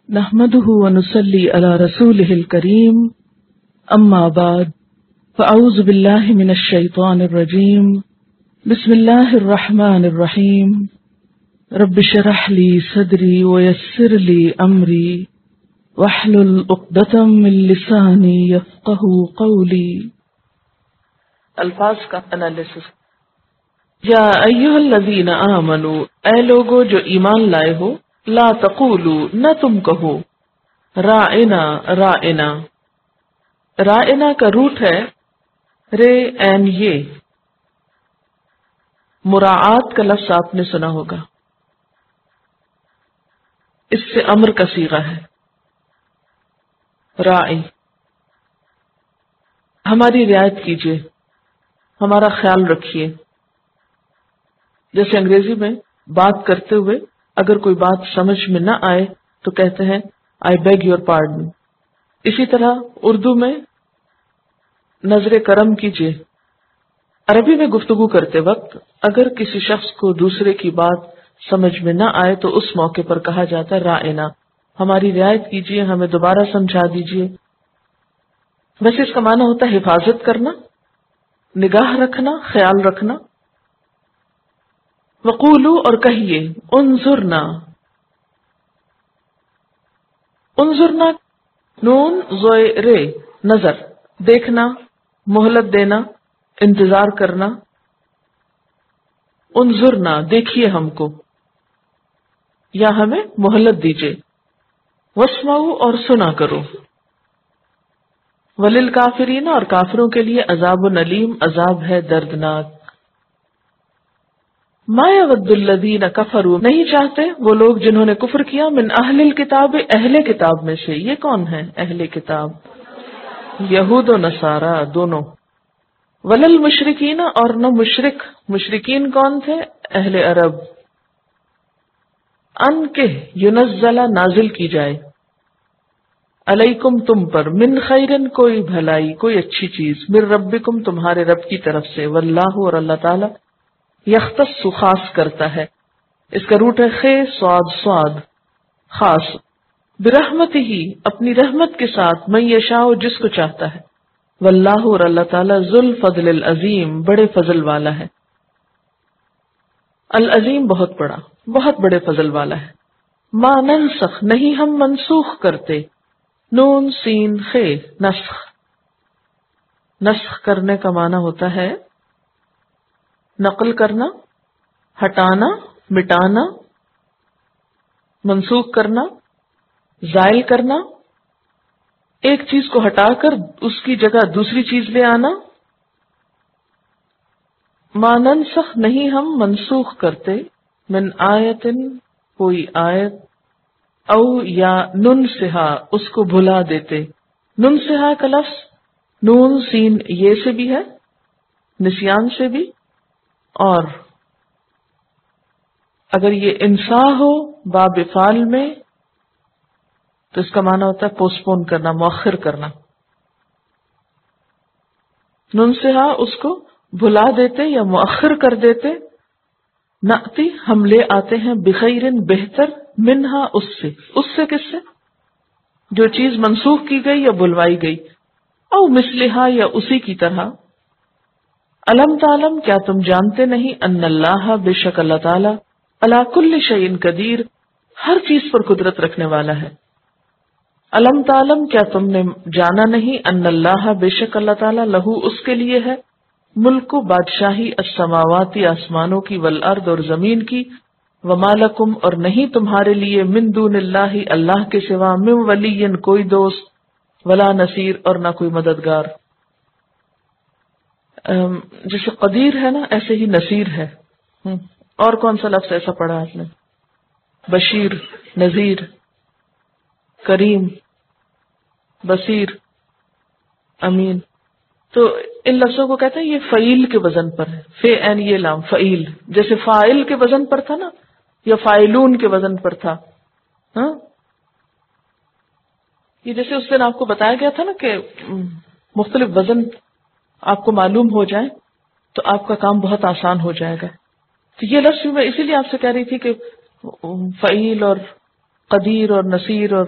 نحمده ونصلي على رسوله الكريم أما بعد فأعوذ بالله من الشيطان الرجيم بسم الله الرحمن الرحيم رب اشرح لي صدري ويسر لي أمري واحلل عقدة من لساني يفقهوا قولي. الفاظ کا انالیسس. یا ایھا الذین آمنوا، اے لوگو جو ایمان لائے ہو، لا تقولوا، نہ تم کہو، رائنا رائنا. رائنا کا روٹ ہے رے این یہ. مراعات کا لفظ آپ نے سنا ہوگا، اس سے امر کا صیغہ ہے. رائی، ہماری رعایت کیجیے، ہمارا خیال رکھیے. جیسے انگریزی میں بات کرتے ہوئے اگر کوئی بات سمجھ میں نہ آئے تو کہتے ہیں آئی بیگ یور پارڈن. اسی طرح اردو میں نظر کرم کیجیے. عربی میں گفتگو کرتے وقت اگر کسی شخص کو دوسرے کی بات سمجھ میں نہ آئے تو اس موقع پر کہا جاتا ہے رائنا، ہماری رعایت کیجیے، ہمیں دوبارہ سمجھا دیجیے. ویسے اس کا معنی ہوتا ہے حفاظت کرنا، نگاہ رکھنا، خیال رکھنا. وقولو، اور کہیے، انظرنا. انظرنا نون زوئے رے، نظر، دیکھنا، مہلت دینا، انتظار کرنا. انظرنا، دیکھیے ہم کو یا ہمیں مہلت دیجیے. واسمعوا، اور سنا کرو. وللکافرین، اور کافروں کے لیے عذاب علیم، عذاب ہے دردناک. ما یود الذین کفروا، نہیں چاہتے وہ لوگ جنہوں نے کفر کیا، من اہل الکتاب، اہل کتاب میں سے. یہ کون ہے اہل کتاب؟ یہود و نصارہ دونوں. وللمشرکین، اور نہ مشرک. مشرکین کون تھے؟ اہل عرب. ان کے ینزل، نازل کی جائے، علیکم تم پر، من خیرن، کوئی بھلائی، کوئی اچھی چیز، من ربکم، تمہارے رب کی طرف سے. واللہ، اور اللہ تعالی، یختص، خاص کرتا ہے. اس کا روٹ ہے خے صاد صاد، خاص. برحمتہ، اپنی رحمت کے ساتھ، من یشاء، جس کو چاہتا ہے. واللہ، اور اللہ تعالی، ذو الفضل العظیم، بڑے فضل والا ہے. العظیم بہت بڑا، بہت بڑے فضل والا ہے. ما ننسخ، نہیں ہم منسوخ کرتے. نون سین خے، نسخ. نسخ کرنے کا معنی ہوتا ہے نقل کرنا، ہٹانا، مٹانا. منسوخ کرنا، زائل کرنا، ایک چیز کو ہٹا کر اس کی جگہ دوسری چیز لے آنا. ما ننسخ، نہیں ہم منسوخ کرتے، من آیتن، کوئی آیت، او یا ننسہا، اس کو بھلا دیتے. ننسہا کا لفظ نون سین یہ سے بھی ہے، نسیان سے بھی، اور اگر یہ انسا ہو باب فعل میں تو اس کا معنی ہوتا ہے پوسٹ پون کرنا، مؤخر کرنا. ننسہا، اس کو بھلا دیتے یا مؤخر کر دیتے. نأتی، ہم لے آتے ہیں، بخیرن، بہتر، منہا، اس سے کس سے؟ جو چیز منسوخ کی گئی یا بلوائی گئی. او مثلہا، یا اسی کی طرح. الم تعلم، کیا تم جانتے نہیں، ان اللہ، بے شک اللہ تعالی، علی کل شیء قدیر، ہر چیز پر قدرت رکھنے والا ہے. الم تعلم، کیا تم نے جانا نہیں، ان اللہ، بے شک اللہ تعالی، لہو، اس کے لیے ہے، ملک، بادشاہی، السماواتی، آسمانوں کی، والارض، اور زمین کی، وما لکم، اور نہیں تمہارے لیے، من دون اللہ، اللہ کے سوا، من ولی، کوئی دوست، ولا نصیر، اور نہ کوئی مددگار. جیسے قدیر ہے نا، ایسے ہی نصیر ہے. اور کون سا لفظ ایسا پڑھا آپ نے؟ بشیر، نذیر، کریم، بصیر، امین. تو ان لفظوں کو کہتے ہیں یہ فعیل کے وزن پر ہے. فے این یہ لام، فعیل، جیسے فاعل کے وزن پر تھا نا، یا فاعلون کے وزن پر تھا. ہاں، یہ جیسے اس دن آپ کو بتایا گیا تھا نا کہ مختلف وزن آپ کو معلوم ہو جائے تو آپ کا کام بہت آسان ہو جائے گا. تو یہ لفظ میں اسی لیے آپ سے کہہ رہی تھی کہ فعیل اور قدیر اور نصیر اور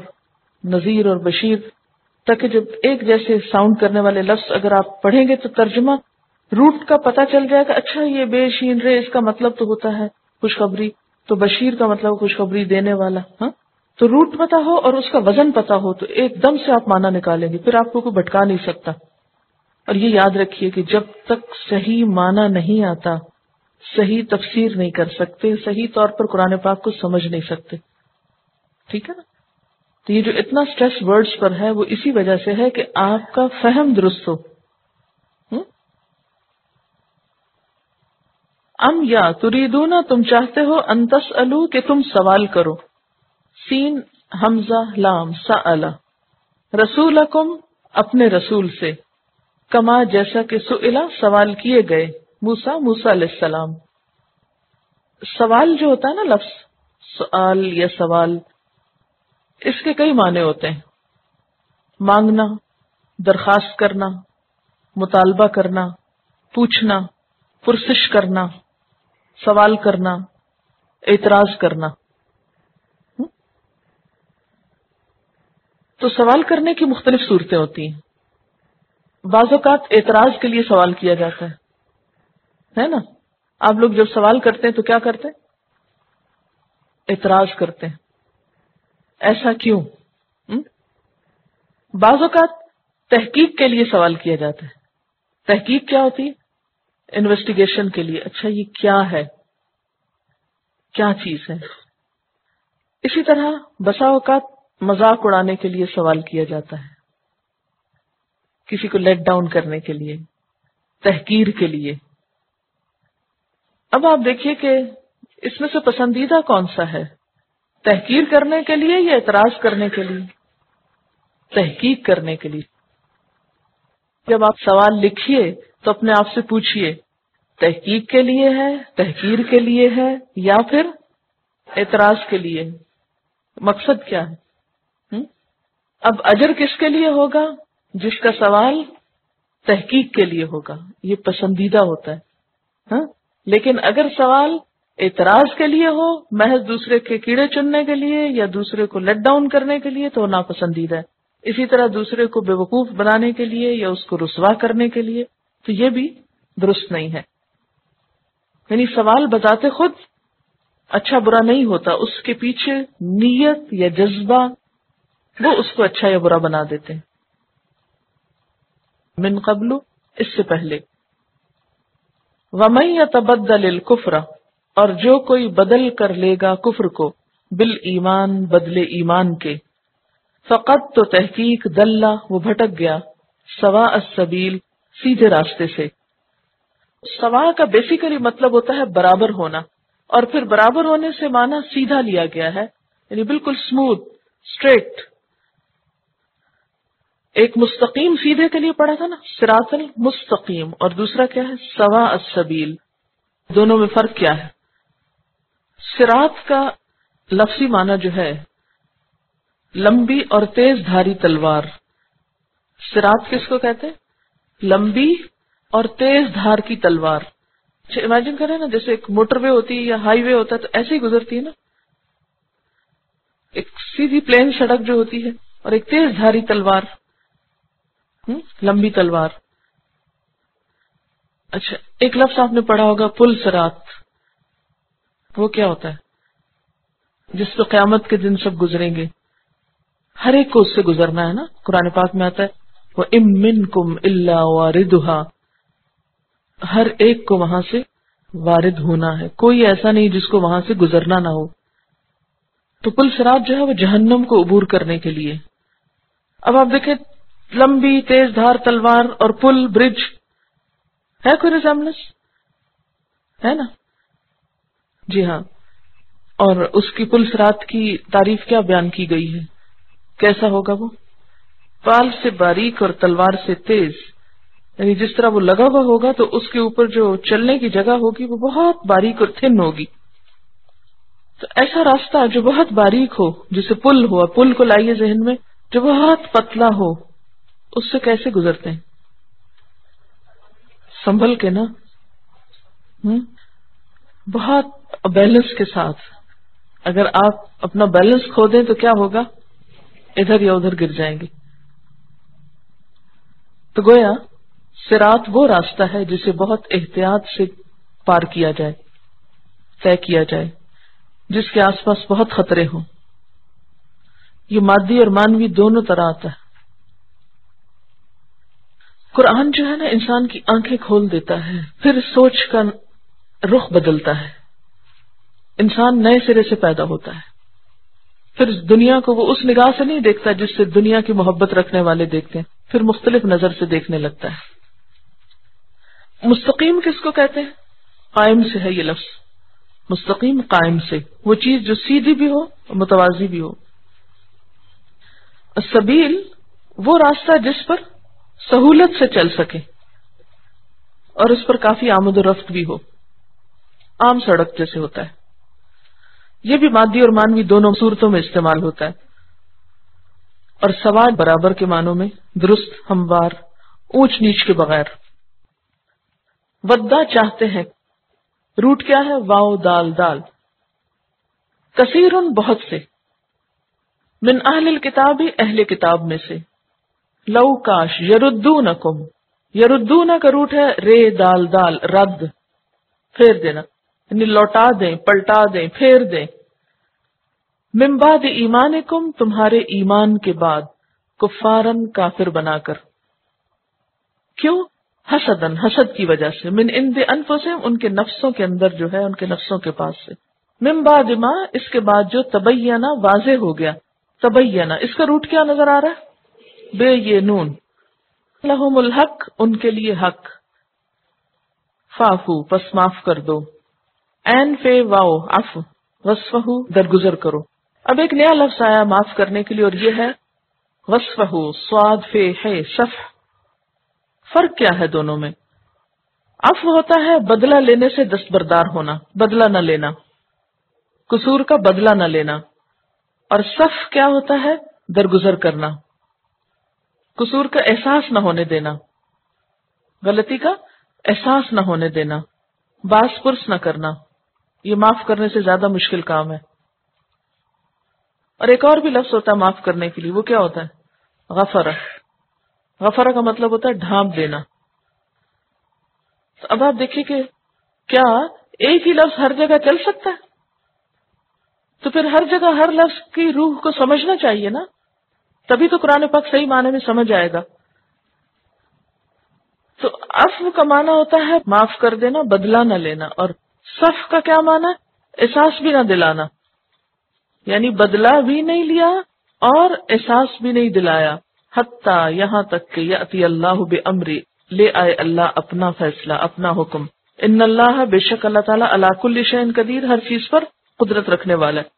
نذیر اور بشیر، تاکہ جب ایک جیسے ساؤنڈ کرنے والے لفظ اگر آپ پڑھیں گے تو ترجمہ روٹ کا پتہ چل جائے گا. اچھا یہ بے شین رے، اس کا مطلب تو ہوتا ہے خوشخبری، تو بشیر کا مطلب خوشخبری دینے والا. ہاں، تو روٹ پتہ ہو اور اس کا وزن پتہ ہو تو ایک دم سے آپ معنی نکالیں گے، پھر آپ کو کوئی بھٹکا نہیں سکتا. اور یہ یاد رکھیے کہ جب تک صحیح معنی نہیں آتا، صحیح تفسیر نہیں کر سکتے، صحیح طور پر قرآن پاک کو سمجھ نہیں سکتے. ٹھیک ہے نا؟ تو یہ جو اتنا سٹریس ورڈز پر ہے وہ اسی وجہ سے ہے کہ آپ کا فہم درست ہو. ام یا تریدون، تم چاہتے ہو، ان تسألو، کہ تم سوال کرو، سین حمزہ لام سأل، رسولکم، اپنے رسول سے، کما جیسا کہ سئلا، سوال کیے گئے، موسیٰ علیہ السلام. سوال جو ہوتا ہے نا، لفظ سوال یا سوال، اس کے کئی معنی ہوتے ہیں. مانگنا، درخواست کرنا، مطالبہ کرنا، پوچھنا، پرسش کرنا، سوال کرنا، اعتراض کرنا. تو سوال کرنے کی مختلف صورتیں ہوتی ہیں. بعض اوقات اعتراض کے لیے سوال کیا جاتا ہے نا؟ آپ لوگ جب سوال کرتے ہیں تو کیا کرتے ہیں؟ اعتراض کرتے ہیں، ایسا کیوں؟ بعض اوقات تحقیق کے لیے سوال کیا جاتا ہے. تحقیق کیا ہوتی ہے؟ انویسٹیگیشن کے لیے. اچھا یہ کیا ہے، کیا چیز ہے. اسی طرح بسا اوقات مذاق اڑانے کے لیے سوال کیا جاتا ہے، کسی کو لیٹ ڈاؤن کرنے کے لیے، تحقیر کے لیے. اب آپ دیکھیے کہ اس میں سے پسندیدہ کون سا ہے، تحقیر کرنے کے لیے یا اعتراض کرنے کے لیے؟ تحقیق کرنے کے لیے. جب آپ سوال لکھیے تو اپنے آپ سے پوچھئے تحقیق کے لیے ہے، تحقیر کے لیے ہے، یا پھر اعتراض کے لیے؟ مقصد کیا ہے؟ اب اجر کس کے لیے ہوگا؟ جس کا سوال تحقیق کے لیے ہوگا، یہ پسندیدہ ہوتا ہے. ہاں، لیکن اگر سوال اعتراض کے لیے ہو، محض دوسرے کے کیڑے چننے کے لیے یا دوسرے کو لیٹ ڈاؤن کرنے کے لیے، تو ناپسندیدہ ہے. اسی طرح دوسرے کو بے وقوف بنانے کے لیے یا اس کو رسوا کرنے کے لیے، تو یہ بھی درست نہیں ہے. یعنی سوال بذات خود اچھا برا نہیں ہوتا، اس کے پیچھے نیت یا جذبہ وہ اس کو اچھا یا برا بنا دیتے ہیں. من قبل، اس سے پہلے. وَمَن يَتَبَدَّلِ الْكُفْرَ، اور جو کوئی بدل کر لے گا کفر کو، بالایمان، بدلے ایمان کے، فقط، تو تحقیق، دلّ، وہ بھٹک گیا، سواء السبیل، سیدھے راستے سے. سوا کا بیسیکلی مطلب ہوتا ہے برابر ہونا، اور پھر برابر ہونے سے معنی سیدھا لیا گیا ہے، یعنی بالکل اسموتھ، اسٹریٹ. ایک مستقیم سیدھے کے لیے پڑھا تھا نا، صراط المستقیم، اور دوسرا کیا ہے؟ سواء السبیل. دونوں میں فرق کیا ہے؟ صراط کا لفظی معنی جو ہے لمبی اور تیز دھاری تلوار. صراط کس کو کہتے ہیں؟ لمبی اور تیز دھار کی تلوار. اچھا امیجن کریں نا، جیسے ایک موٹر وے ہوتی ہے یا ہائی وے ہوتا ہے تو ایسے ہی گزرتی ہے نا، ایک سیدھی پلین سڑک جو ہوتی ہے اور ایک تیز دھاری تلوار، لمبی تلوار. اچھا ایک لفظ آپ نے پڑھا ہوگا پل صراط، وہ کیا ہوتا ہے؟ جس پہ قیامت کے دن سب گزریں گے، ہر ایک کو اس سے گزرنا ہے نا. قرآن پاک میں آتا ہے وَإِن مِّنكُمْ إِلَّا وَارِدُهَا، ہر ایک کو وہاں سے وارد ہونا ہے، کوئی ایسا نہیں جس کو وہاں سے گزرنا نہ ہو. تو پل صراط جو ہے وہ جہنم کو عبور کرنے کے لیے. اب آپ دیکھیں لمبی تیز دھار تلوار اور پل، برج، ہے کوئی ریزمبلنس؟ ہے نا؟ جی ہاں. اور اس کی پل صراط کی تعریف کیا بیان کی گئی ہے؟ کیسا ہوگا وہ؟ پال سے باریک اور تلوار سے تیز، یعنی جس طرح وہ لگا ہوا ہوگا تو اس کے اوپر جو چلنے کی جگہ ہوگی وہ بہت باریک اور تھن ہوگی. تو ایسا راستہ جو بہت باریک ہو، جسے پل ہو، پل کو لائیے ذہن میں، جو بہت پتلا ہو، اس سے کیسے گزرتے ہیں؟ سنبھل کے نا، بہت بیلنس کے ساتھ. اگر آپ اپنا بیلنس کھو دیں تو کیا ہوگا؟ ادھر یا ادھر گر جائیں گے. تو گویا صراط وہ راستہ ہے جسے بہت احتیاط سے پار کیا جائے، طے کیا جائے، جس کے آس پاس بہت خطرے ہوں. یہ مادی اور مانوی دونوں طرح آتا ہے. قرآن جو ہے نا انسان کی آنکھیں کھول دیتا ہے، پھر سوچ کا رخ بدلتا ہے. انسان نئے سرے سے پیدا ہوتا ہے. پھر دنیا کو وہ اس نگاہ سے نہیں دیکھتا جس سے دنیا کی محبت رکھنے والے دیکھتے ہیں، پھر مختلف نظر سے دیکھنے لگتا ہے. مستقیم کس کو کہتے ہیں؟ قائم سے ہے یہ لفظ. مستقیم قائم سے، وہ چیز جو سیدھی بھی ہو اور متوازی بھی ہو. السبیل وہ راستہ جس پر سہولت سے چل سکے اور اس پر کافی آمد و رفت بھی ہو، عام سڑک جیسے ہوتا ہے. یہ بھی مادی اور مانوی دونوں صورتوں میں استعمال ہوتا ہے. اور سواد برابر کے معنوں میں، درست، ہموار، اونچ نیچ کے بغیر. ودا چاہتے ہیں، روٹ کیا ہے؟ واو دال دال. کثیرن بہت سے، من اہل الکتاب اہل کتاب میں سے. لو کاش، یردونکم، یردون کا روٹ ہے رے دال دال، رد، پھیر دینا، یعنی لوٹا دیں، پلٹا دیں، پھیر دیں. من بعد ایمانکم، تمہارے ایمان کے بعد، کفارن کافر بنا کر. کیوں؟ حسدن، حسد کی وجہ سے. من عند انفسہم، ان کے نفسوں کے اندر جو ہے، ان کے نفسوں کے پاس سے. من بعد ما، اس کے بعد جو تبینہ واضح ہو گیا. تبینہ اس کا روٹ کیا نظر آ رہا ہے؟ بے یہ نون. لہم الحق، ان کے لیے حق. فافو، پس معاف کر دو. این فے واؤ عفو، وصفہ درگزر کرو. اب ایک نیا لفظ آیا معاف کرنے کے لیے، اور یہ ہے وصفہ، صاد فے ہے صفح. فرق کیا ہے دونوں میں؟ عفو ہوتا ہے بدلہ لینے سے دستبردار ہونا، بدلہ نہ لینا، قصور کا بدلہ نہ لینا. اور صفح کیا ہوتا ہے؟ درگزر کرنا، قصور کا احساس نہ ہونے دینا، غلطی کا احساس نہ ہونے دینا، باس پرس نہ کرنا. یہ معاف کرنے سے زیادہ مشکل کام ہے. اور ایک اور بھی لفظ ہوتا ہے معاف کرنے کے لیے، وہ کیا ہوتا ہے؟ غفرہ. غفرہ کا مطلب ہوتا ہے ڈھانپ دینا. تو اب آپ دیکھیے کہ کیا ایک ہی لفظ ہر جگہ چل سکتا ہے؟ تو پھر ہر جگہ ہر لفظ کی روح کو سمجھنا چاہیے نا، تبھی تو قرآن پاک صحیح معنی میں سمجھ آئے گا. تو عفو کا معنی ہوتا ہے معاف کر دینا، بدلہ نہ لینا. اور صفح کا کیا معنی؟ احساس بھی نہ دلانا، یعنی بدلہ بھی نہیں لیا اور احساس بھی نہیں دلایا. حتیٰ، یہاں تک کہ یأتی اللہ بامری، لے آئے اللہ اپنا فیصلہ، اپنا حکم. ان اللہ، بے شک اللہ تعالیٰ، علی کل شیء قدیر، ہر چیز پر قدرت رکھنے والا ہے.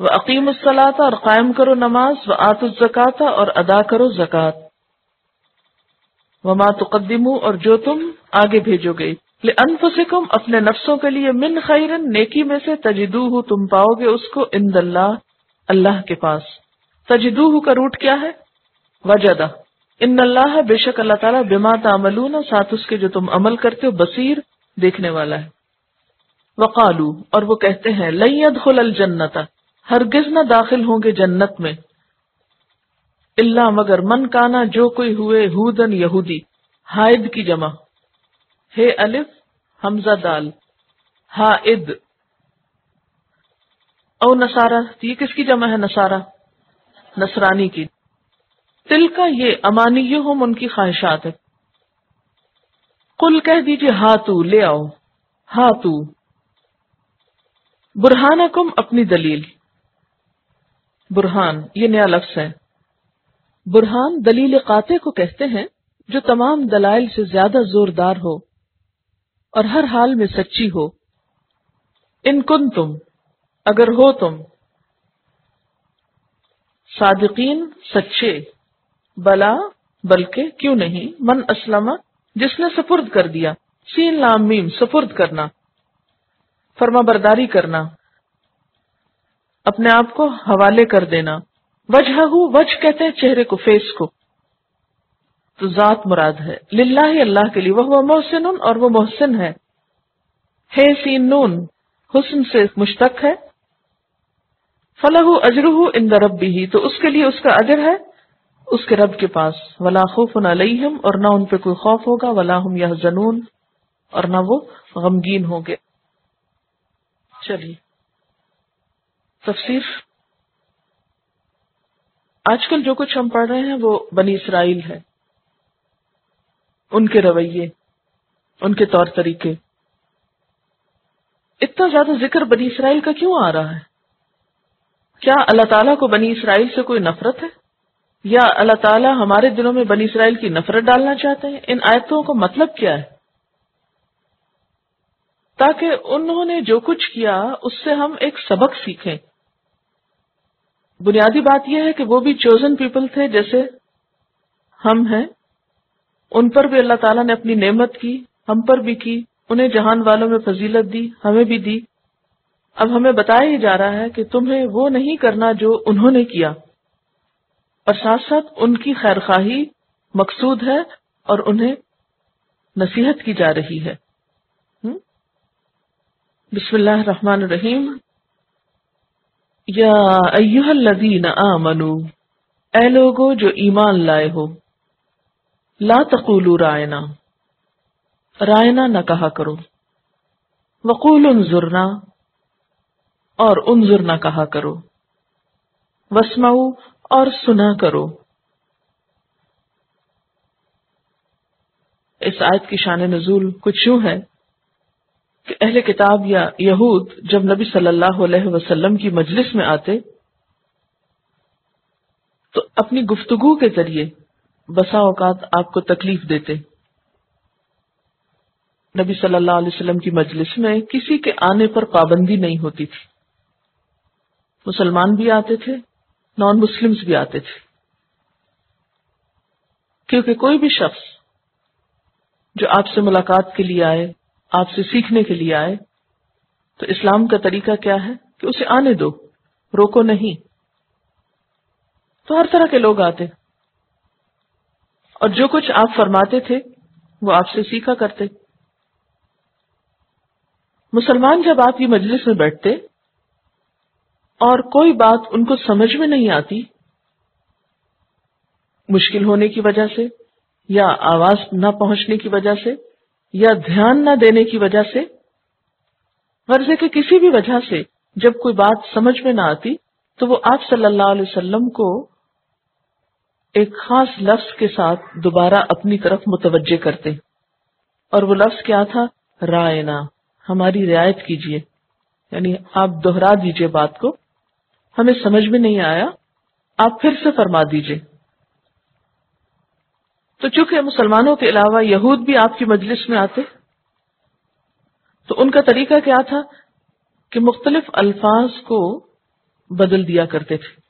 وَأَقِیمُوا الصَّلَاةَ، اور قائم کرو نماز، وَآتُوا الزَّکَاةَ، اور ادا کرو زکوٰۃ. وَمَا تُقَدِّمُوا، اور جو تم آگے بھیجو گے، لِأَنفُسِکُم، اپنے نفسوں کے لیے، من خیر، نیکی میں سے، تجدوہ، تم پاؤ گے اس کو، عند اللہ، اللہ کے پاس. تجدوہ کا روٹ کیا ہے؟ وجدہ. ان اللہ، بے شک اللہ تعالیٰ، بما تعملون، ساتھ اس کے جو تم عمل کرتے ہو، بصیر، دیکھنے والا ہے. وقالو، اور وہ کہتے ہیں، لن يدخل الجنت، ہرگز نہ داخل ہوں گے جنت میں، الا مگر، من کانا، جو کوئی ہوئے، ہودن، یہودی. حائد کی جمع ہے الف حمزہ دال، حائد. او نصارہ، یہ کس کی جمع ہے؟ نصارہ، نصرانی کی. تل کا یہ امانیہم، ان کی خواہشات ہے. قل، کہہ دیجئے، ہاتو، لے آؤ، ہاتو برہانکم، اپنی دلیل. برہان یہ نیا لفظ ہے. برہان دلیل قاطع کو کہتے ہیں جو تمام دلائل سے زیادہ زوردار ہو اور ہر حال میں سچی ہو. ان کنتم، اگر ہو تم، صادقین، سچے. بلا، بلکہ، کیوں نہیں، من اسلم، جس نے سپرد کر دیا. سین لام میم، سپرد کرنا، فرما برداری کرنا، اپنے آپ کو حوالے کر دینا. وجہہ، وجہ کہتے ہیں چہرے کو، فیس کو، تو ذات مراد ہے. للہ، اللہ کے لیے. وہ محسن، اور وہ محسن ہے. ہے سین نون، حسن سے مشتق ہے. فَلَهُ أَجْرُهُ عِنْدَ رَبِّهِ، تو اس کے لیے اس کا اجر ہے اس کے رب کے پاس، وَلَا خَوْفٌ عَلَيْهِمْ، اور نہ ان پہ کوئی خوف ہوگا، وَلَا هُمْ يَحْزَنُونَ، اور نہ وہ غمگین ہوں گے۔ چلیے تفسیر۔ آج کل جو کچھ ہم پڑھ رہے ہیں وہ بنی اسرائیل ہے، ان کے رویے، ان کے طور طریقے۔ اتنا زیادہ ذکر بنی اسرائیل کا کیوں آ رہا ہے؟ کیا اللہ تعالیٰ کو بنی اسرائیل سے کوئی نفرت ہے، یا اللہ تعالیٰ ہمارے دلوں میں بنی اسرائیل کی نفرت ڈالنا چاہتے ہیں؟ ان آیتوں کا مطلب کیا ہے؟ تاکہ انہوں نے جو کچھ کیا اس سے ہم ایک سبق سیکھیں۔ بنیادی بات یہ ہے کہ وہ بھی چوزن پیپل تھے جیسے ہم ہیں، ان پر بھی اللہ تعالیٰ نے اپنی نعمت کی، ہم پر بھی کی، انہیں جہان والوں میں فضیلت دی، ہمیں بھی دی۔ اب ہمیں بتایا ہی جا رہا ہے کہ تمہیں وہ نہیں کرنا جو انہوں نے کیا، اور ساتھ ساتھ ان کی خیرخواہی مقصود ہے اور انہیں نصیحت کی جا رہی ہے۔ بسم اللہ الرحمن الرحیم۔ یا ایہا الذین آمنوا، اے لوگو جو ایمان لائے ہو، لا تقولوا رائنا، رائنا نہ کہا کرو، وقولوا انظرنا، اور انظر نہ کہا کرو، واسمعوا، اور سنا کرو۔ اس آیت کی شان نزول کچھ یوں ہے کہ اہل کتاب یا یہود جب نبی صلی اللہ علیہ وسلم کی مجلس میں آتے تو اپنی گفتگو کے ذریعے بسا اوقات آپ کو تکلیف دیتے۔ نبی صلی اللہ علیہ وسلم کی مجلس میں کسی کے آنے پر پابندی نہیں ہوتی تھی، مسلمان بھی آتے تھے، نان مسلمز بھی آتے تھے، کیونکہ کوئی بھی شخص جو آپ سے ملاقات کے لیے آئے، آپ سے سیکھنے کے لیے آئے، تو اسلام کا طریقہ کیا ہے کہ اسے آنے دو، روکو نہیں۔ تو ہر طرح کے لوگ آتے اور جو کچھ آپ فرماتے تھے وہ آپ سے سیکھا کرتے۔ مسلمان جب آپ کی مجلس میں بیٹھتے اور کوئی بات ان کو سمجھ میں نہیں آتی، مشکل ہونے کی وجہ سے، یا آواز نہ پہنچنے کی وجہ سے، یا دھیان نہ دینے کی وجہ سے، غرض ہے کہ کسی بھی وجہ سے جب کوئی بات سمجھ میں نہ آتی تو وہ آپ صلی اللہ علیہ وسلم کو ایک خاص لفظ کے ساتھ دوبارہ اپنی طرف متوجہ کرتے، اور وہ لفظ کیا تھا؟ رائنا، ہماری رعایت کیجیے، یعنی آپ دوہرا دیجیے بات کو، ہمیں سمجھ میں نہیں آیا، آپ پھر سے فرما دیجیے۔ تو چونکہ مسلمانوں کے علاوہ یہود بھی آپ کی مجلس میں آتے، تو ان کا طریقہ کیا تھا کہ مختلف الفاظ کو بدل دیا کرتے تھے۔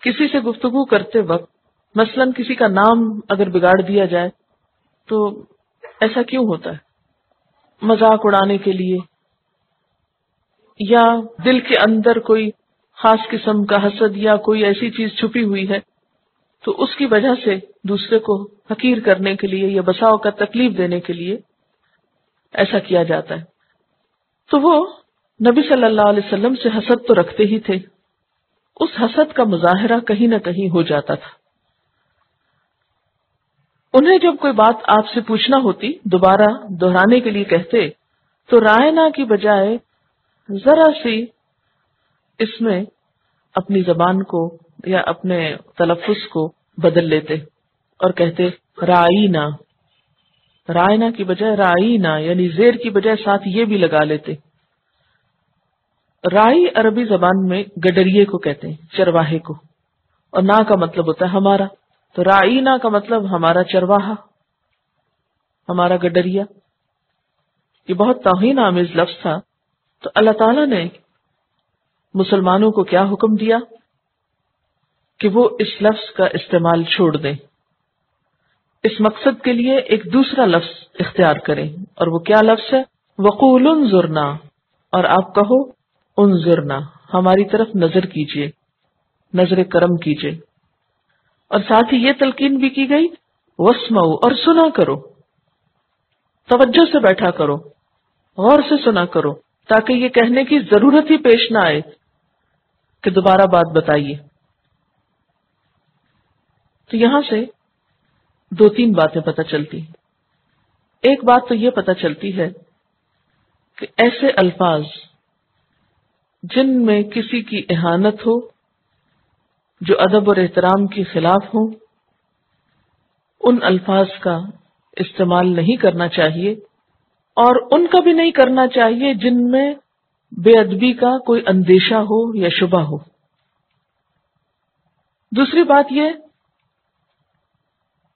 کسی سے گفتگو کرتے وقت مثلا کسی کا نام اگر بگاڑ دیا جائے تو ایسا کیوں ہوتا ہے؟ مذاق اڑانے کے لیے، یا دل کے اندر کوئی خاص قسم کا حسد یا کوئی ایسی چیز چھپی ہوئی ہے تو اس کی وجہ سے دوسرے کو حقیر کرنے کے لیے یا بساؤ کا تکلیف دینے کے لیے ایسا کیا جاتا ہے۔ تو وہ نبی صلی اللہ علیہ وسلم سے حسد تو رکھتے ہی تھے، اس حسد کا مظاہرہ کہیں نہ کہیں ہو جاتا تھا۔ انہیں جب کوئی بات آپ سے پوچھنا ہوتی، دوبارہ دہرانے کے لیے کہتے، تو رائنا کی بجائے ذرا سی اس میں اپنی زبان کو یا اپنے تلفظ کو بدل لیتے اور کہتے رائینا، رائنا کی بجائے رائینا، یعنی زیر کی بجائے ساتھ یہ بھی لگا لیتے۔ رائی عربی زبان میں گڈریے کو کہتے ہیں، چرواہے کو، اور نا کا مطلب ہوتا ہے ہمارا، تو رائینا کا مطلب ہمارا چرواہا، ہمارا گڈریا۔ یہ بہت توہین آمیز لفظ تھا، تو اللہ تعالیٰ نے مسلمانوں کو کیا حکم دیا کہ وہ اس لفظ کا استعمال چھوڑ دیں، اس مقصد کے لیے ایک دوسرا لفظ اختیار کریں، اور وہ کیا لفظ ہے؟ وقول انظرنا، اور آپ کہو انظرنا، ہماری طرف نظر کیجئے، نظر کرم کیجئے، اور ساتھ ہی یہ تلقین بھی کی گئی واسمعوا، اور سنا کرو، توجہ سے بیٹھا کرو، غور سے سنا کرو، تاکہ یہ کہنے کی ضرورت ہی پیش نہ آئے کہ دوبارہ بات بتائیے. تو یہاں سے دو تین باتیں پتہ چلتی ہیں. ایک بات تو یہ پتہ چلتی ہے کہ ایسے الفاظ جن میں کسی کی اہانت ہو، جو ادب اور احترام کے خلاف ہوں، ان الفاظ کا استعمال نہیں کرنا چاہیے، اور ان کا بھی نہیں کرنا چاہیے جن میں بے ادبی کا کوئی اندیشہ ہو یا شبہ ہو. دوسری بات یہ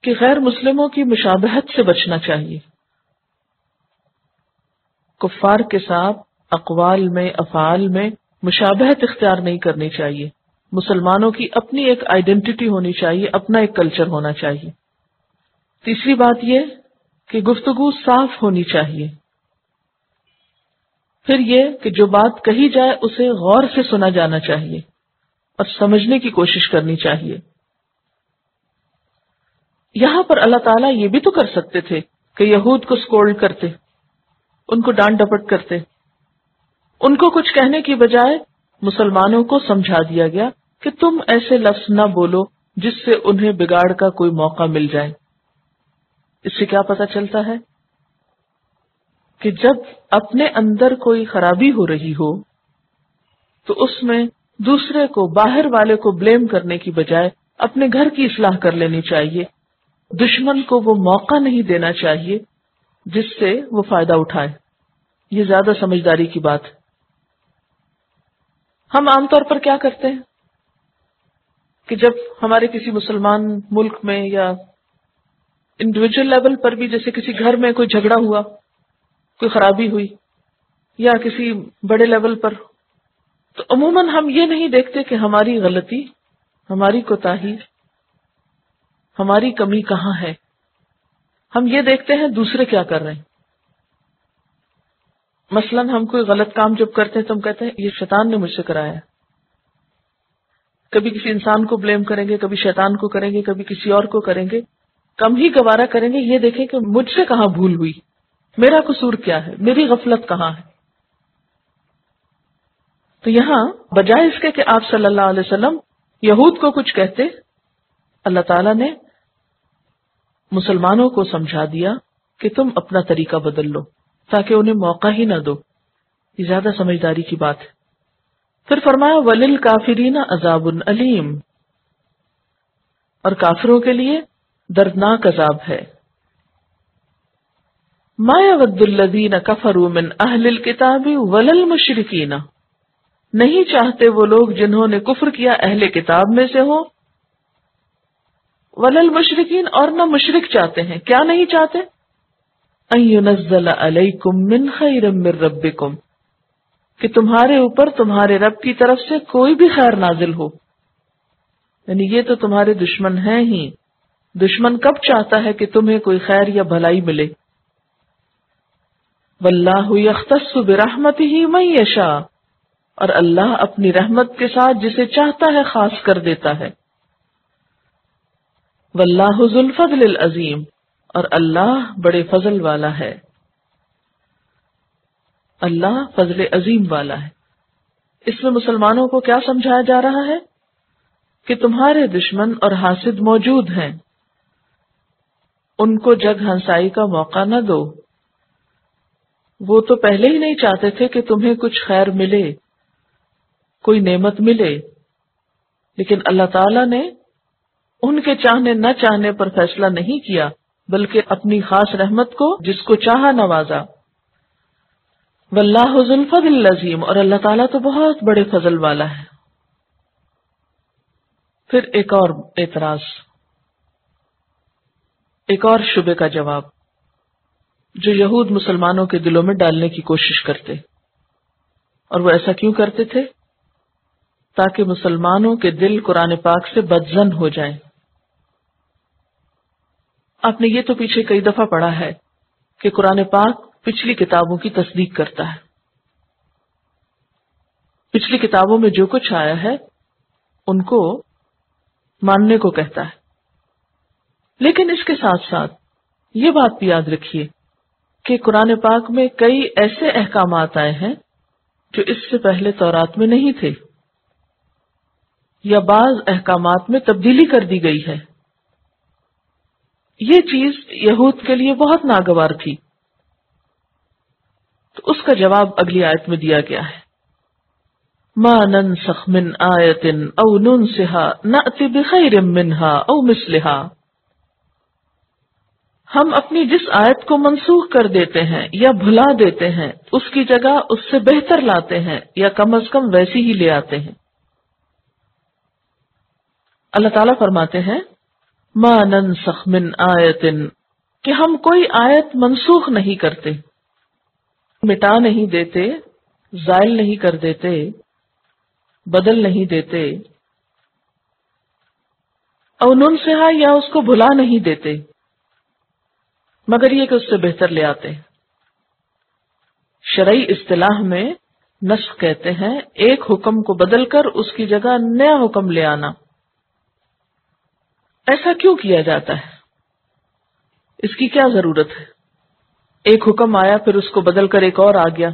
کہ غیر مسلموں کی مشابہت سے بچنا چاہیے. کفار کے ساتھ اقوال میں، افعال میں مشابہت اختیار نہیں کرنی چاہیے. مسلمانوں کی اپنی ایک آئیڈینٹی ہونی چاہیے، اپنا ایک کلچر ہونا چاہیے. تیسری بات یہ کہ گفتگو صاف ہونی چاہیے. پھر یہ کہ جو بات کہی جائے اسے غور سے سنا جانا چاہیے اور سمجھنے کی کوشش کرنی چاہیے. یہاں پر اللہ تعالیٰ یہ بھی تو کر سکتے تھے کہ یہود کو سکولڈ کرتے، ان کو ڈانٹ ڈپٹ کرتے. ان کو کچھ کہنے کی بجائے مسلمانوں کو سمجھا دیا گیا کہ تم ایسے لفظ نہ بولو جس سے انہیں بگاڑ کا کوئی موقع مل جائے. اس سے کیا پتہ چلتا ہے کہ جب اپنے اندر کوئی خرابی ہو رہی ہو تو اس میں دوسرے کو، باہر والے کو بلیم کرنے کی بجائے اپنے گھر کی اصلاح کر لینی چاہیے. دشمن کو وہ موقع نہیں دینا چاہیے جس سے وہ فائدہ اٹھائے. یہ زیادہ سمجھداری کی بات ہے. ہم عام طور پر کیا کرتے ہیں کہ جب ہمارے کسی مسلمان ملک میں یا انڈیویجول لیول پر بھی، جیسے کسی گھر میں کوئی جھگڑا ہوا، کوئی خرابی ہوئی، یا کسی بڑے لیول پر، تو عموماً ہم یہ نہیں دیکھتے کہ ہماری غلطی، ہماری کوتاہی، ہماری کمی کہاں ہے. ہم یہ دیکھتے ہیں دوسرے کیا کر رہے ہیں. مثلا ہم کوئی غلط کام جب کرتے ہیں تو ہم کہتے ہیں یہ شیطان نے مجھ سے کرایا. کبھی کسی انسان کو بلیم کریں گے، کبھی شیطان کو کریں گے، کبھی کسی اور کو کریں گے. کم ہی گوارا کریں گے یہ دیکھیں کہ مجھ سے کہاں بھول ہوئی، میرا قصور کیا ہے، میری غفلت کہاں ہے. تو یہاں بجائے اس کے کہ آپ صلی اللہ علیہ وسلم یہود کو کچھ کہتے، اللہ تعالیٰ نے مسلمانوں کو سمجھا دیا کہ تم اپنا طریقہ بدل لو تاکہ انہیں موقع ہی نہ دو. یہ زیادہ سمجھداری کی بات ہے. پھر فرمایا وَلِلْكَافِرِينَ عَذَابٌ أَلِيمٌ، اور کافروں کے لیے دردناک عذاب ہے. مَا يَوَدُّ الَّذِينَ كَفَرُوا مِنْ أَهْلِ الْكِتَابِ وَلَا الْمُشْرِكِينَ، نہیں چاہتے وہ لوگ جنہوں نے کفر کیا اہل کتاب میں سے ہوں، وَلَا الْمُشْرِكِينَ، اور نہ مشرک چاہتے ہیں. کیا نہیں چاہتے؟ أَن يُنَزَّلَ عَلَيْكُم مِّنْ خَيْرٍ مِّن رَبِّكُمْ، کہ تمہارے اوپر تمہارے رب کی طرف سے کوئی بھی خیر نازل ہو. یعنی یہ تو تمہارے دشمن ہیں ہی. دشمن کب چاہتا ہے کہ تمہیں کوئی خیر یا بھلائی ملے؟ وَاللَّهُ يَخْتَصُّ بِرَحْمَتِهِ مَن يَشَاءُ، اور اللہ اپنی رحمت کے ساتھ جسے چاہتا ہے خاص کر دیتا ہے. وَاللَّهُ ذُو الْفَضْلِ الْعَظِيمِ، اور اللہ بڑے فضل والا ہے. اللہ فضل عظیم والا ہے. اس میں مسلمانوں کو کیا سمجھایا جا رہا ہے کہ تمہارے دشمن اور حاسد موجود ہیں، ان کو جگ ہنسائی کا موقع نہ دو. وہ تو پہلے ہی نہیں چاہتے تھے کہ تمہیں کچھ خیر ملے، کوئی نعمت ملے، لیکن اللہ تعالیٰ نے ان کے چاہنے نہ چاہنے پر فیصلہ نہیں کیا، بلکہ اپنی خاص رحمت کو جس کو چاہا نوازا. واللہ ذو الفضل العظیم، اور اللہ تعالیٰ تو بہت بڑے فضل والا ہے. پھر ایک اور اعتراض، ایک اور شبے کا جواب جو یہود مسلمانوں کے دلوں میں ڈالنے کی کوشش کرتے. اور وہ ایسا کیوں کرتے تھے؟ تاکہ مسلمانوں کے دل قرآن پاک سے بدظن ہو جائیں. آپ نے یہ تو پیچھے کئی دفعہ پڑھا ہے کہ قرآن پاک پچھلی کتابوں کی تصدیق کرتا ہے. پچھلی کتابوں میں جو کچھ آیا ہے ان کو ماننے کو کہتا ہے. لیکن اس کے ساتھ ساتھ یہ بات بھی یاد رکھیے کہ قرآن پاک میں کئی ایسے احکامات آئے ہیں جو اس سے پہلے تورات میں نہیں تھے. یا بعض احکامات میں تبدیلی کر دی گئی ہے، یہ چیز یہود کے لیے بہت ناگوار تھی. تو اس کا جواب اگلی آیت میں دیا گیا ہے، ما ننسخ من آیت او ننسها نأتی بخیر منها او مثلها. ہم اپنی جس آیت کو منسوخ کر دیتے ہیں یا بھلا دیتے ہیں اس کی جگہ اس سے بہتر لاتے ہیں یا کم از کم ویسی ہی لے آتے ہیں. اللہ تعالیٰ فرماتے ہیں ما ننسخ من آیت، کہ ہم کوئی آیت منسوخ نہیں کرتے، مٹا نہیں دیتے، زائل نہیں کر دیتے، بدل نہیں دیتے، او ننسہا یا اس کو بھلا نہیں دیتے، مگر یہ کہ اس سے بہتر لے آتے ہیں. شرعی اصطلاح میں نسخ کہتے ہیں ایک حکم کو بدل کر اس کی جگہ نیا حکم لے آنا. ایسا کیوں کیا جاتا ہے؟ اس کی کیا ضرورت ہے؟ ایک حکم آیا پھر اس کو بدل کر ایک اور آ گیا،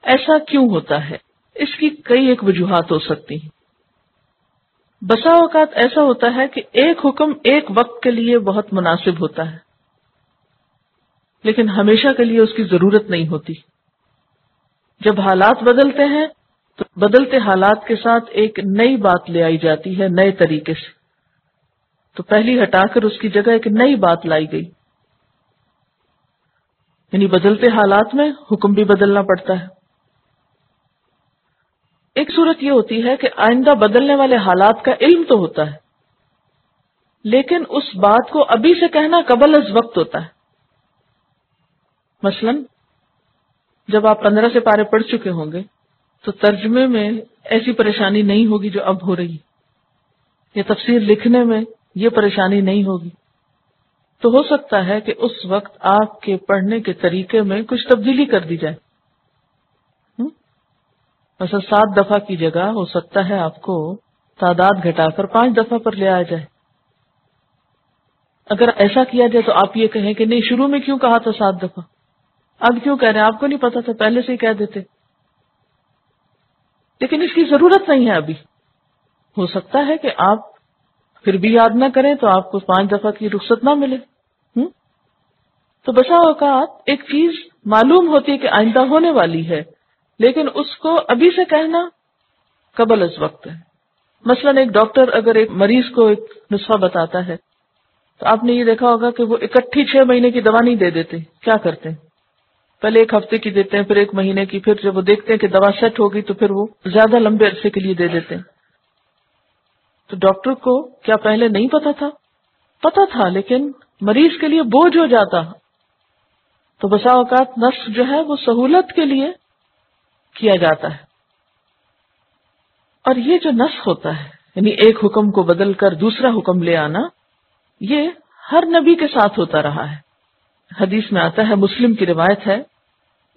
ایسا کیوں ہوتا ہے؟ اس کی کئی ایک وجوہات ہو سکتی ہیں. بسا اوقات ایسا ہوتا ہے کہ ایک حکم ایک وقت کے لیے بہت مناسب ہوتا ہے، لیکن ہمیشہ کے لیے اس کی ضرورت نہیں ہوتی. جب حالات بدلتے ہیں تو بدلتے حالات کے ساتھ ایک نئی بات لے آئی جاتی ہے نئے طریقے سے، تو پہلی ہٹا کر اس کی جگہ ایک نئی بات لائی گئی. یعنی بدلتے حالات میں حکم بھی بدلنا پڑتا ہے. ایک صورت یہ ہوتی ہے کہ آئندہ بدلنے والے حالات کا علم تو ہوتا ہے، لیکن اس بات کو ابھی سے کہنا قبل از وقت ہوتا ہے. مثلا جب آپ 15 سے پارے پڑھ چکے ہوں گے تو ترجمے میں ایسی پریشانی نہیں ہوگی جو اب ہو رہی ہے، یا تفسیر لکھنے میں یہ پریشانی نہیں ہوگی. تو ہو سکتا ہے کہ اس وقت آپ کے پڑھنے کے طریقے میں کچھ تبدیلی کر دی جائے. مثلا 7 دفعہ کی جگہ ہو سکتا ہے آپ کو تعداد گھٹا کر 5 دفعہ پر لے آیا جائے. اگر ایسا کیا جائے تو آپ یہ کہیں کہ نہیں شروع میں کیوں کہا تھا 7 دفعہ، اب کیوں کہہ رہے ہیں، آپ کو نہیں پتا تھا، پہلے سے ہی کہہ دیتے. لیکن اس کی ضرورت نہیں ہے. ابھی ہو سکتا ہے کہ آپ پھر بھی یاد نہ کریں تو آپ کو 5 دفعہ کی رخصت نہ ملے. تو بسا اوقات ایک چیز معلوم ہوتی ہے کہ آئندہ ہونے والی ہے، لیکن اس کو ابھی سے کہنا قبل از وقت ہے. مثلا ایک ڈاکٹر اگر ایک مریض کو ایک نسخہ بتاتا ہے تو آپ نے یہ دیکھا ہوگا کہ وہ اکٹھی 6 مہینے کی دوا نہیں دے دیتے. کیا کرتے ہیں؟ پہلے 1 ہفتے کی دیتے ہیں، پھر 1 مہینے کی، پھر جب وہ دیکھتے ہیں کہ دوا سیٹ ہوگی تو پھر وہ زیادہ لمبے عرصے کے لیے دے دیتے ہیں. تو ڈاکٹر کو کیا پہلے نہیں پتا تھا؟ پتا تھا، لیکن مریض کے لیے بوجھ ہو جاتا. تو بسا اوقات نسخ جو ہے وہ سہولت کے لیے کیا جاتا ہے. اور یہ جو نسخ ہوتا ہے یعنی ایک حکم کو بدل کر دوسرا حکم لے آنا، یہ ہر نبی کے ساتھ ہوتا رہا ہے. حدیث میں آتا ہے، مسلم کی روایت ہے،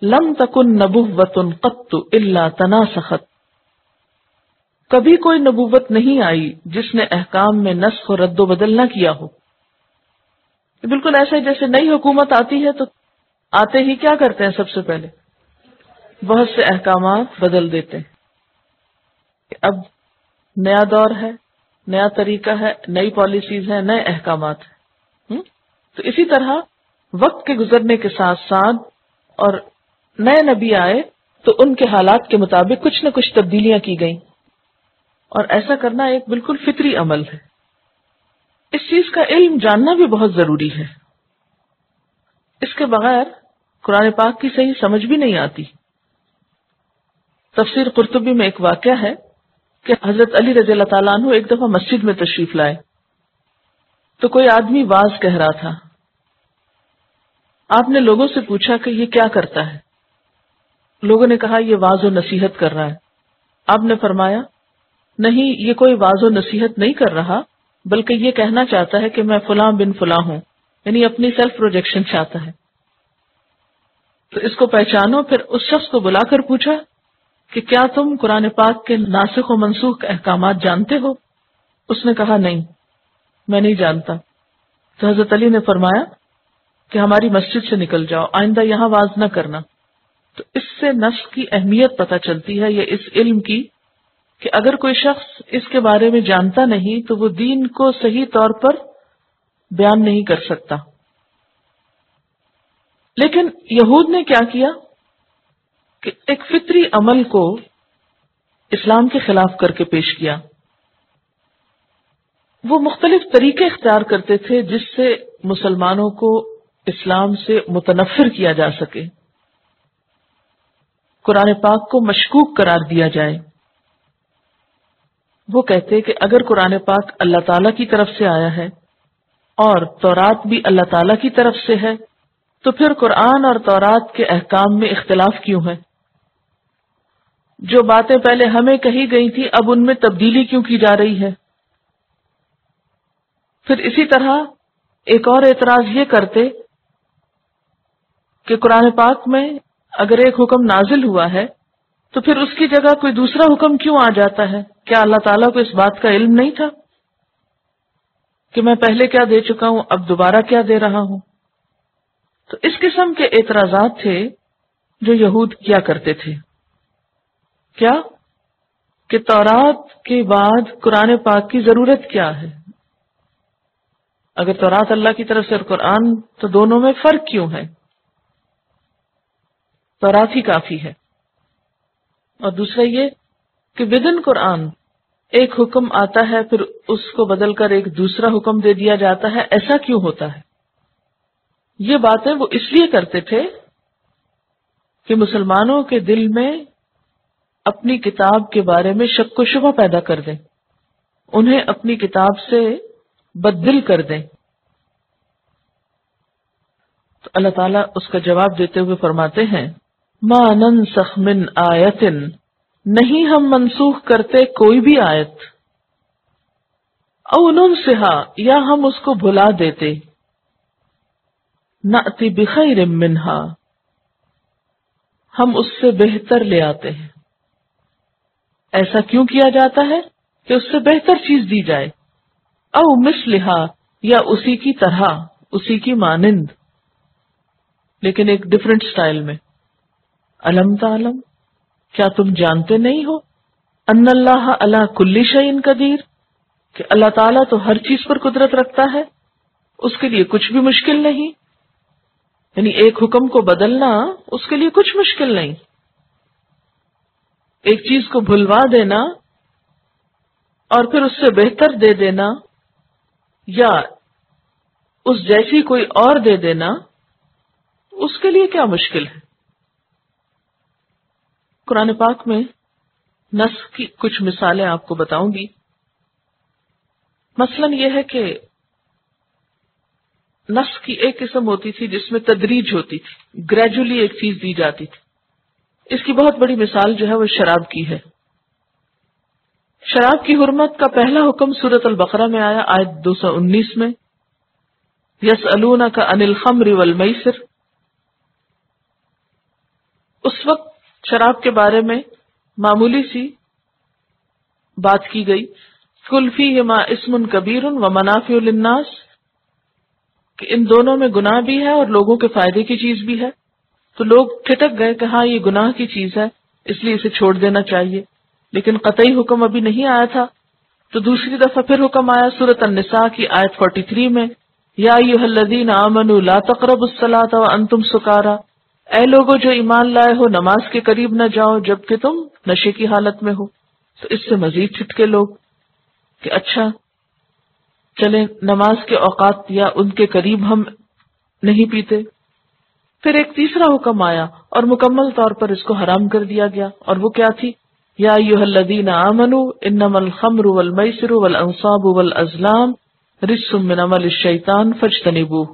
لم تکن نبوۃ قط الا تناسخت. کبھی کوئی نبوت نہیں آئی جس نے احکام میں نسخ و رد و بدل نہ کیا ہو. بالکل ایسے جیسے نئی حکومت آتی ہے تو آتے ہی کیا کرتے ہیں؟ سب سے پہلے بہت سے احکامات بدل دیتے ہیں کہ اب نیا دور ہے، نیا طریقہ ہے، نئی پالیسیز ہیں، نئے احکامات ہیں. تو اسی طرح وقت کے گزرنے کے ساتھ ساتھ اور نئے نبی آئے تو ان کے حالات کے مطابق کچھ نہ کچھ تبدیلیاں کی گئیں، اور ایسا کرنا ایک بالکل فطری عمل ہے. اس چیز کا علم جاننا بھی بہت ضروری ہے. اس کے بغیر قرآن پاک کی صحیح سمجھ بھی نہیں آتی. تفسیر قرطبی میں ایک واقعہ ہے کہ حضرت علی رضی اللہ تعالیٰ عنہ ایک دفعہ مسجد میں تشریف لائے تو کوئی آدمی واز کہہ رہا تھا. آپ نے لوگوں سے پوچھا کہ یہ کیا کرتا ہے؟ لوگوں نے کہا یہ واز و نصیحت کر رہا ہے. آپ نے فرمایا نہیں، یہ کوئی واز و نصیحت نہیں کر رہا، بلکہ یہ کہنا چاہتا ہے کہ میں فلاں بن فلاں ہوں، یعنی اپنی سیلف پروجیکشن چاہتا ہے. تو اس کو پہچانو. پھر اس شخص کو بلا کر پوچھا کہ کیا تم قرآن پاک کے ناسخ و منسوخ احکامات جانتے ہو؟ اس نے کہا نہیں، میں نہیں جانتا. تو حضرت علی نے فرمایا کہ ہماری مسجد سے نکل جاؤ، آئندہ یہاں واز نہ کرنا. تو اس سے نسخ کی اہمیت پتہ چلتی ہے، یا اس علم کی کہ اگر کوئی شخص اس کے بارے میں جانتا نہیں تو وہ دین کو صحیح طور پر بیان نہیں کر سکتا. لیکن یہود نے کیا کیا کہ ایک فطری عمل کو اسلام کے خلاف کر کے پیش کیا. وہ مختلف طریقے اختیار کرتے تھے جس سے مسلمانوں کو اسلام سے متنفر کیا جا سکے، قرآن پاک کو مشکوک قرار دیا جائے. وہ کہتے کہ اگر قرآن پاک اللہ تعالی کی طرف سے آیا ہے اور تورات بھی اللہ تعالی کی طرف سے ہے تو پھر قرآن اور تورات کے احکام میں اختلاف کیوں ہے؟ جو باتیں پہلے ہمیں کہی گئی تھی اب ان میں تبدیلی کیوں کی جا رہی ہے؟ پھر اسی طرح ایک اور اعتراض یہ کرتے کہ قرآن پاک میں اگر ایک حکم نازل ہوا ہے تو پھر اس کی جگہ کوئی دوسرا حکم کیوں آ جاتا ہے؟ کیا اللہ تعالیٰ کو اس بات کا علم نہیں تھا کہ میں پہلے کیا دے چکا ہوں اب دوبارہ کیا دے رہا ہوں؟ تو اس قسم کے اعتراضات تھے جو یہود کیا کرتے تھے. کیا کہ تورات کے بعد قرآن پاک کی ضرورت کیا ہے؟ اگر تورات اللہ کی طرف سے اور قرآن تو دونوں میں فرق کیوں ہے؟ تورات ہی کافی ہے. اور دوسرا یہ کہ ودن قرآن ایک حکم آتا ہے پھر اس کو بدل کر ایک دوسرا حکم دے دیا جاتا ہے، ایسا کیوں ہوتا ہے؟ یہ باتیں وہ اس لیے کرتے تھے کہ مسلمانوں کے دل میں اپنی کتاب کے بارے میں شک و شبہ پیدا کر دیں، انہیں اپنی کتاب سے بددل کر دیں. تو اللہ تعالیٰ اس کا جواب دیتے ہوئے فرماتے ہیں ما ننسخ من آیت، نہیں ہم منسوخ کرتے کوئی بھی آیت، او ننسہا یا ہم اس کو بھلا دیتے، نأتی بخیر منہا ہم اس سے بہتر لے آتے ہیں. ایسا کیوں کیا جاتا ہے کہ اس سے بہتر چیز دی جائے، او مثلہا یا اسی کی طرح، اسی کی مانند، لیکن ایک ڈفرنٹ سٹائل میں. الم تعلم، کیا تم جانتے نہیں ہو، ان اللہ علی کل شیء قدیر، کہ اللہ تعالیٰ تو ہر چیز پر قدرت رکھتا ہے، اس کے لیے کچھ بھی مشکل نہیں. یعنی ایک حکم کو بدلنا اس کے لیے کچھ مشکل نہیں، ایک چیز کو بھلوا دینا اور پھر اس سے بہتر دے دینا یا اس جیسی کوئی اور دے دینا، اس کے لیے کیا مشکل ہے؟ قرآن پاک میں نسخ کی کچھ مثالیں آپ کو بتاؤں گی. مثلاً یہ ہے کہ نسخ کی ایک قسم ہوتی تھی جس میں تدریج ہوتی تھی، گریجولی ایک چیز دی جاتی تھی. اس کی بہت بڑی مثال جو ہے وہ شراب کی ہے. شراب کی حرمت کا پہلا حکم سورۃ البقرہ میں آیا، آیت 219 میں، یسألونک عن الخمر والمیسر. اس وقت شراب کے بارے میں معمولی سی بات کی گئی، قل فیہما اسم کبیر ومنافع للناس، کہ ان دونوں میں گناہ بھی ہے اور لوگوں کے فائدے کی چیز بھی ہے. تو لوگ ٹھٹک گئے کہ ہاں یہ گناہ کی چیز ہے اس لیے اسے چھوڑ دینا چاہیے، لیکن قطعی حکم ابھی نہیں آیا تھا. تو دوسری دفعہ پھر حکم آیا سورۃ النساء کی آیت 43 میں، یا ایھا الذین آمنوا لا تقربوا الصلاۃ وانتم سکارى، اے لوگو جو ایمان لائے ہو نماز کے قریب نہ جاؤ جبکہ تم نشے کی حالت میں ہو. تو اس سے مزید ٹھٹکے لوگ کہ اچھا چلیں نماز کے اوقات یا ان کے قریب ہم نہیں پیتے. پھر ایک تیسرا حکم آیا اور مکمل طور پر اس کو حرام کر دیا گیا، اور وہ کیا تھی، یا ایھا الذین آمنوا انما الخمر والمیسر والانصاب والازلام رجس من عمل الشیطان فاجتنبوہ.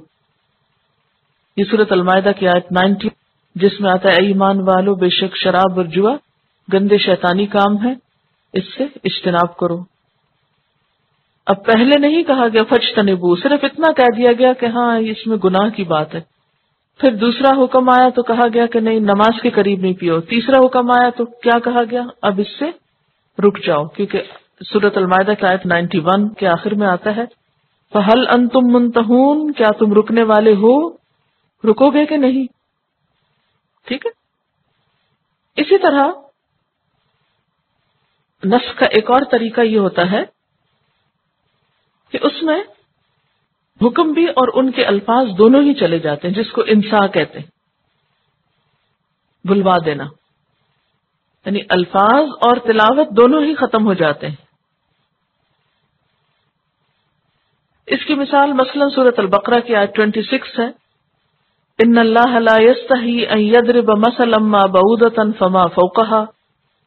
یہ سورۃ المائدہ کی آیت 90 جس میں آتا ہے اے ایمان والو بے شک شراب اور جوا گندے شیطانی کام ہے، اس سے اجتناب کرو. اب پہلے نہیں کہا گیا فاجتنبوہ، صرف اتنا کہہ دیا گیا کہ ہاں اس میں گناہ کی بات ہے. پھر دوسرا حکم آیا تو کہا گیا کہ نہیں نماز کے قریب نہیں پیو. تیسرا حکم آیا تو کیا کہا گیا، اب اس سے رک جاؤ، کیونکہ سورۃ المائدہ کی آیت 91 کے آخر میں آتا ہے فَهَلْ أَنْتُمْ مُنْتَهُونَ، کیا تم رکنے والے ہو، رکو گے کہ نہیں. ٹھیک ہے. اسی طرح نسخ کا ایک اور طریقہ یہ ہوتا ہے کہ اس میں حکم بھی اور ان کے الفاظ دونوں ہی چلے جاتے ہیں، جس کو انسا کہتے ہیں، بھلوا دینا، یعنی الفاظ اور تلاوت دونوں ہی ختم ہو جاتے ہیں۔ اس کی مثال مثلا سورۃ البقرہ کی آیت 26 ہے، ان اللہ لا یستحی ان یضرب مثلا ما بعودۃ فما فوقہا،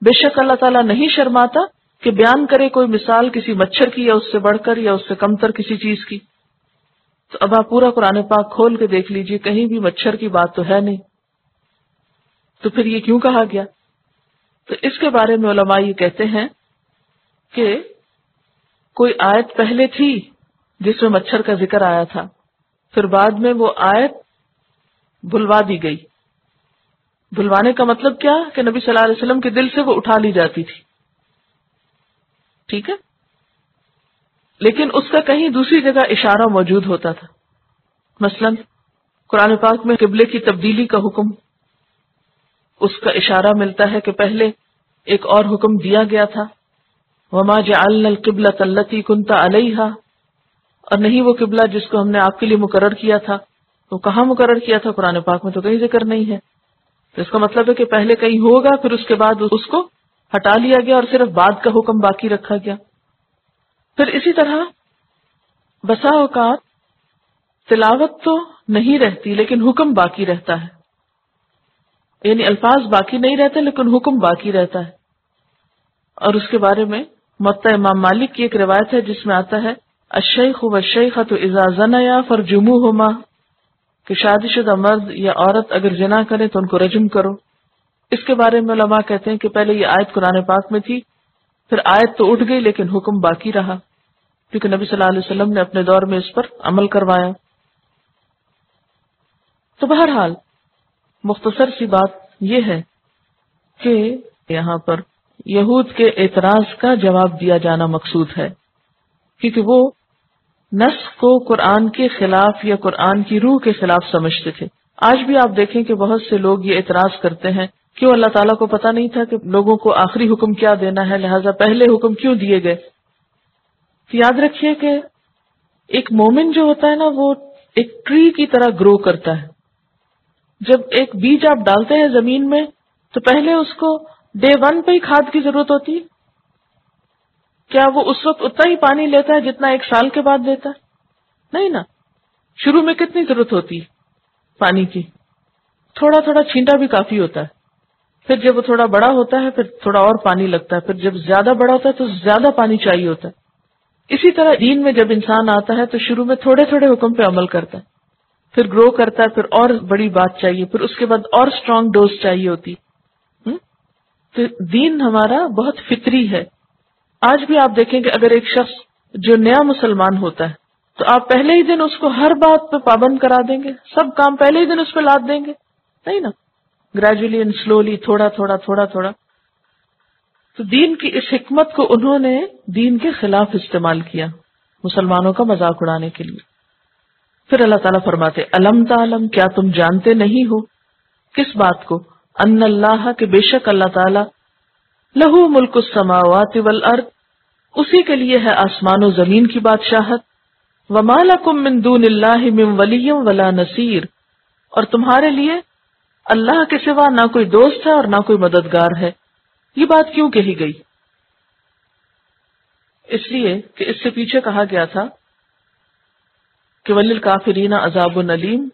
بے شک اللہ تعالیٰ نہیں شرماتا کہ بیان کرے کوئی مثال کسی مچھر کی یا اس سے بڑھ کر یا اس سے کمتر کسی چیز کی۔ تو اب آپ پورا قرآن پاک کھول کے دیکھ لیجئے، کہیں بھی مچھر کی بات تو ہے نہیں، تو پھر یہ کیوں کہا گیا؟ تو اس کے بارے میں علماء یہ کہتے ہیں کہ کوئی آیت پہلے تھی جس میں مچھر کا ذکر آیا تھا، پھر بعد میں وہ آیت بھلوا دی گئی۔ بھلوانے کا مطلب کیا کہ نبی صلی اللہ علیہ وسلم کے دل سے وہ اٹھا لی جاتی تھی، ٹھیک ہے، لیکن اس کا کہیں دوسری جگہ اشارہ موجود ہوتا تھا۔ مثلا قرآن پاک میں قبلے کی تبدیلی کا حکم، اس کا اشارہ ملتا ہے کہ پہلے ایک اور حکم دیا گیا تھا، وما جعلنا القبلۃ التی کنت علیہا، اور نہیں وہ قبلہ جس کو ہم نے آپ کے لیے مقرر کیا تھا، تو کہاں مقرر کیا تھا؟ قرآن پاک میں تو کہیں ذکر نہیں ہے۔ تو اس کا مطلب ہے کہ پہلے کہیں ہوگا، پھر اس کے بعد اس کو ہٹا لیا گیا اور صرف بعد کا حکم باقی رکھا گیا۔ پھر اسی طرح بسا اوقات تلاوت تو نہیں رہتی لیکن حکم باقی رہتا ہے، یعنی الفاظ باقی نہیں رہتے لیکن حکم باقی رہتا ہے۔ اور اس کے بارے میں موطا امام مالک کی ایک روایت ہے جس میں آتا ہے الشیخ والشیخۃ اذا زنیا فرجموہما، کہ شادی شدہ مرد یا عورت اگر زنا کرے تو ان کو رجم کرو۔ اس کے بارے میں علماء کہتے ہیں کہ پہلے یہ آیت قرآن پاک میں تھی، پھر آیت تو اٹھ گئی لیکن حکم باقی رہا، کیونکہ نبی صلی اللہ علیہ وسلم نے اپنے دور میں اس پر عمل کروایا۔ تو بہرحال مختصر سی بات یہ ہے کہ یہاں پر یہود کے اعتراض کا جواب دیا جانا مقصود ہے، کیونکہ وہ نسخ کو قرآن کے خلاف یا قرآن کی روح کے خلاف سمجھتے تھے۔ آج بھی آپ دیکھیں کہ بہت سے لوگ یہ اعتراض کرتے ہیں، کیوں اللہ تعالیٰ کو پتہ نہیں تھا کہ لوگوں کو آخری حکم کیا دینا ہے، لہذا پہلے حکم کیوں دیے گئے؟ یاد رکھیے کہ ایک مومن جو ہوتا ہے نا، وہ ایک ٹری کی طرح گرو کرتا ہے۔ جب ایک بیج آپ ڈالتے ہیں زمین میں تو پہلے اس کو ڈے 1 پہ ہی کھاد کی ضرورت ہوتی ہے؟ کیا وہ اس وقت اتنا ہی پانی لیتا ہے جتنا 1 سال کے بعد دیتا ہے؟ نہیں نا، شروع میں کتنی ضرورت ہوتی ہے پانی کی؟ تھوڑا تھوڑا چھینٹا بھی کافی ہوتا ہے، پھر جب وہ تھوڑا بڑا ہوتا ہے پھر تھوڑا اور پانی لگتا ہے، پھر جب زیادہ بڑا ہوتا ہے تو زیادہ پانی چاہیے ہوتا ہے۔ اسی طرح دین میں جب انسان آتا ہے تو شروع میں تھوڑے تھوڑے حکم پہ عمل کرتا ہے، پھر گرو کرتا ہے، پھر اور بڑی بات چاہیے، پھر اس کے بعد اور اسٹرانگ ڈوز چاہیے ہوتی۔ تو دین ہمارا بہت فطری ہے۔ آج بھی آپ دیکھیں کہ اگر ایک شخص جو نیا مسلمان ہوتا ہے تو آپ پہلے ہی دن اس کو ہر بات پہ پابند کرا دیں گے، سب کام پہلے ہی دن اس پہ لاد دیں گے؟ نہیں نا، گریجولی اینڈ سلولی، تھوڑا تھوڑا تھوڑا تھوڑا۔ تو دین کی اس حکمت کو انہوں نے دین کے خلاف استعمال کیا، مسلمانوں کا مذاق اڑانے کے لیے۔ پھر اللہ تعالیٰ فرماتے الم تعلم، کیا تم جانتے نہیں ہو؟ کس بات کو؟ ان اللہ، کہ بے شک اللہ تعالیٰ لہو ملک السماوات والارض، اسی کے لیے ہے آسمان و زمین کی بادشاہت، وما لکم من دون اللہ من ولی ولا نصیر، اور تمہارے لیے اللہ کے سوا نہ کوئی دوست ہے اور نہ کوئی مددگار ہے۔ یہ بات کیوں کہی گئی؟ اس لیے کہ اس سے پیچھے کہا گیا تھا کہ وللکافرین عذاب علیم،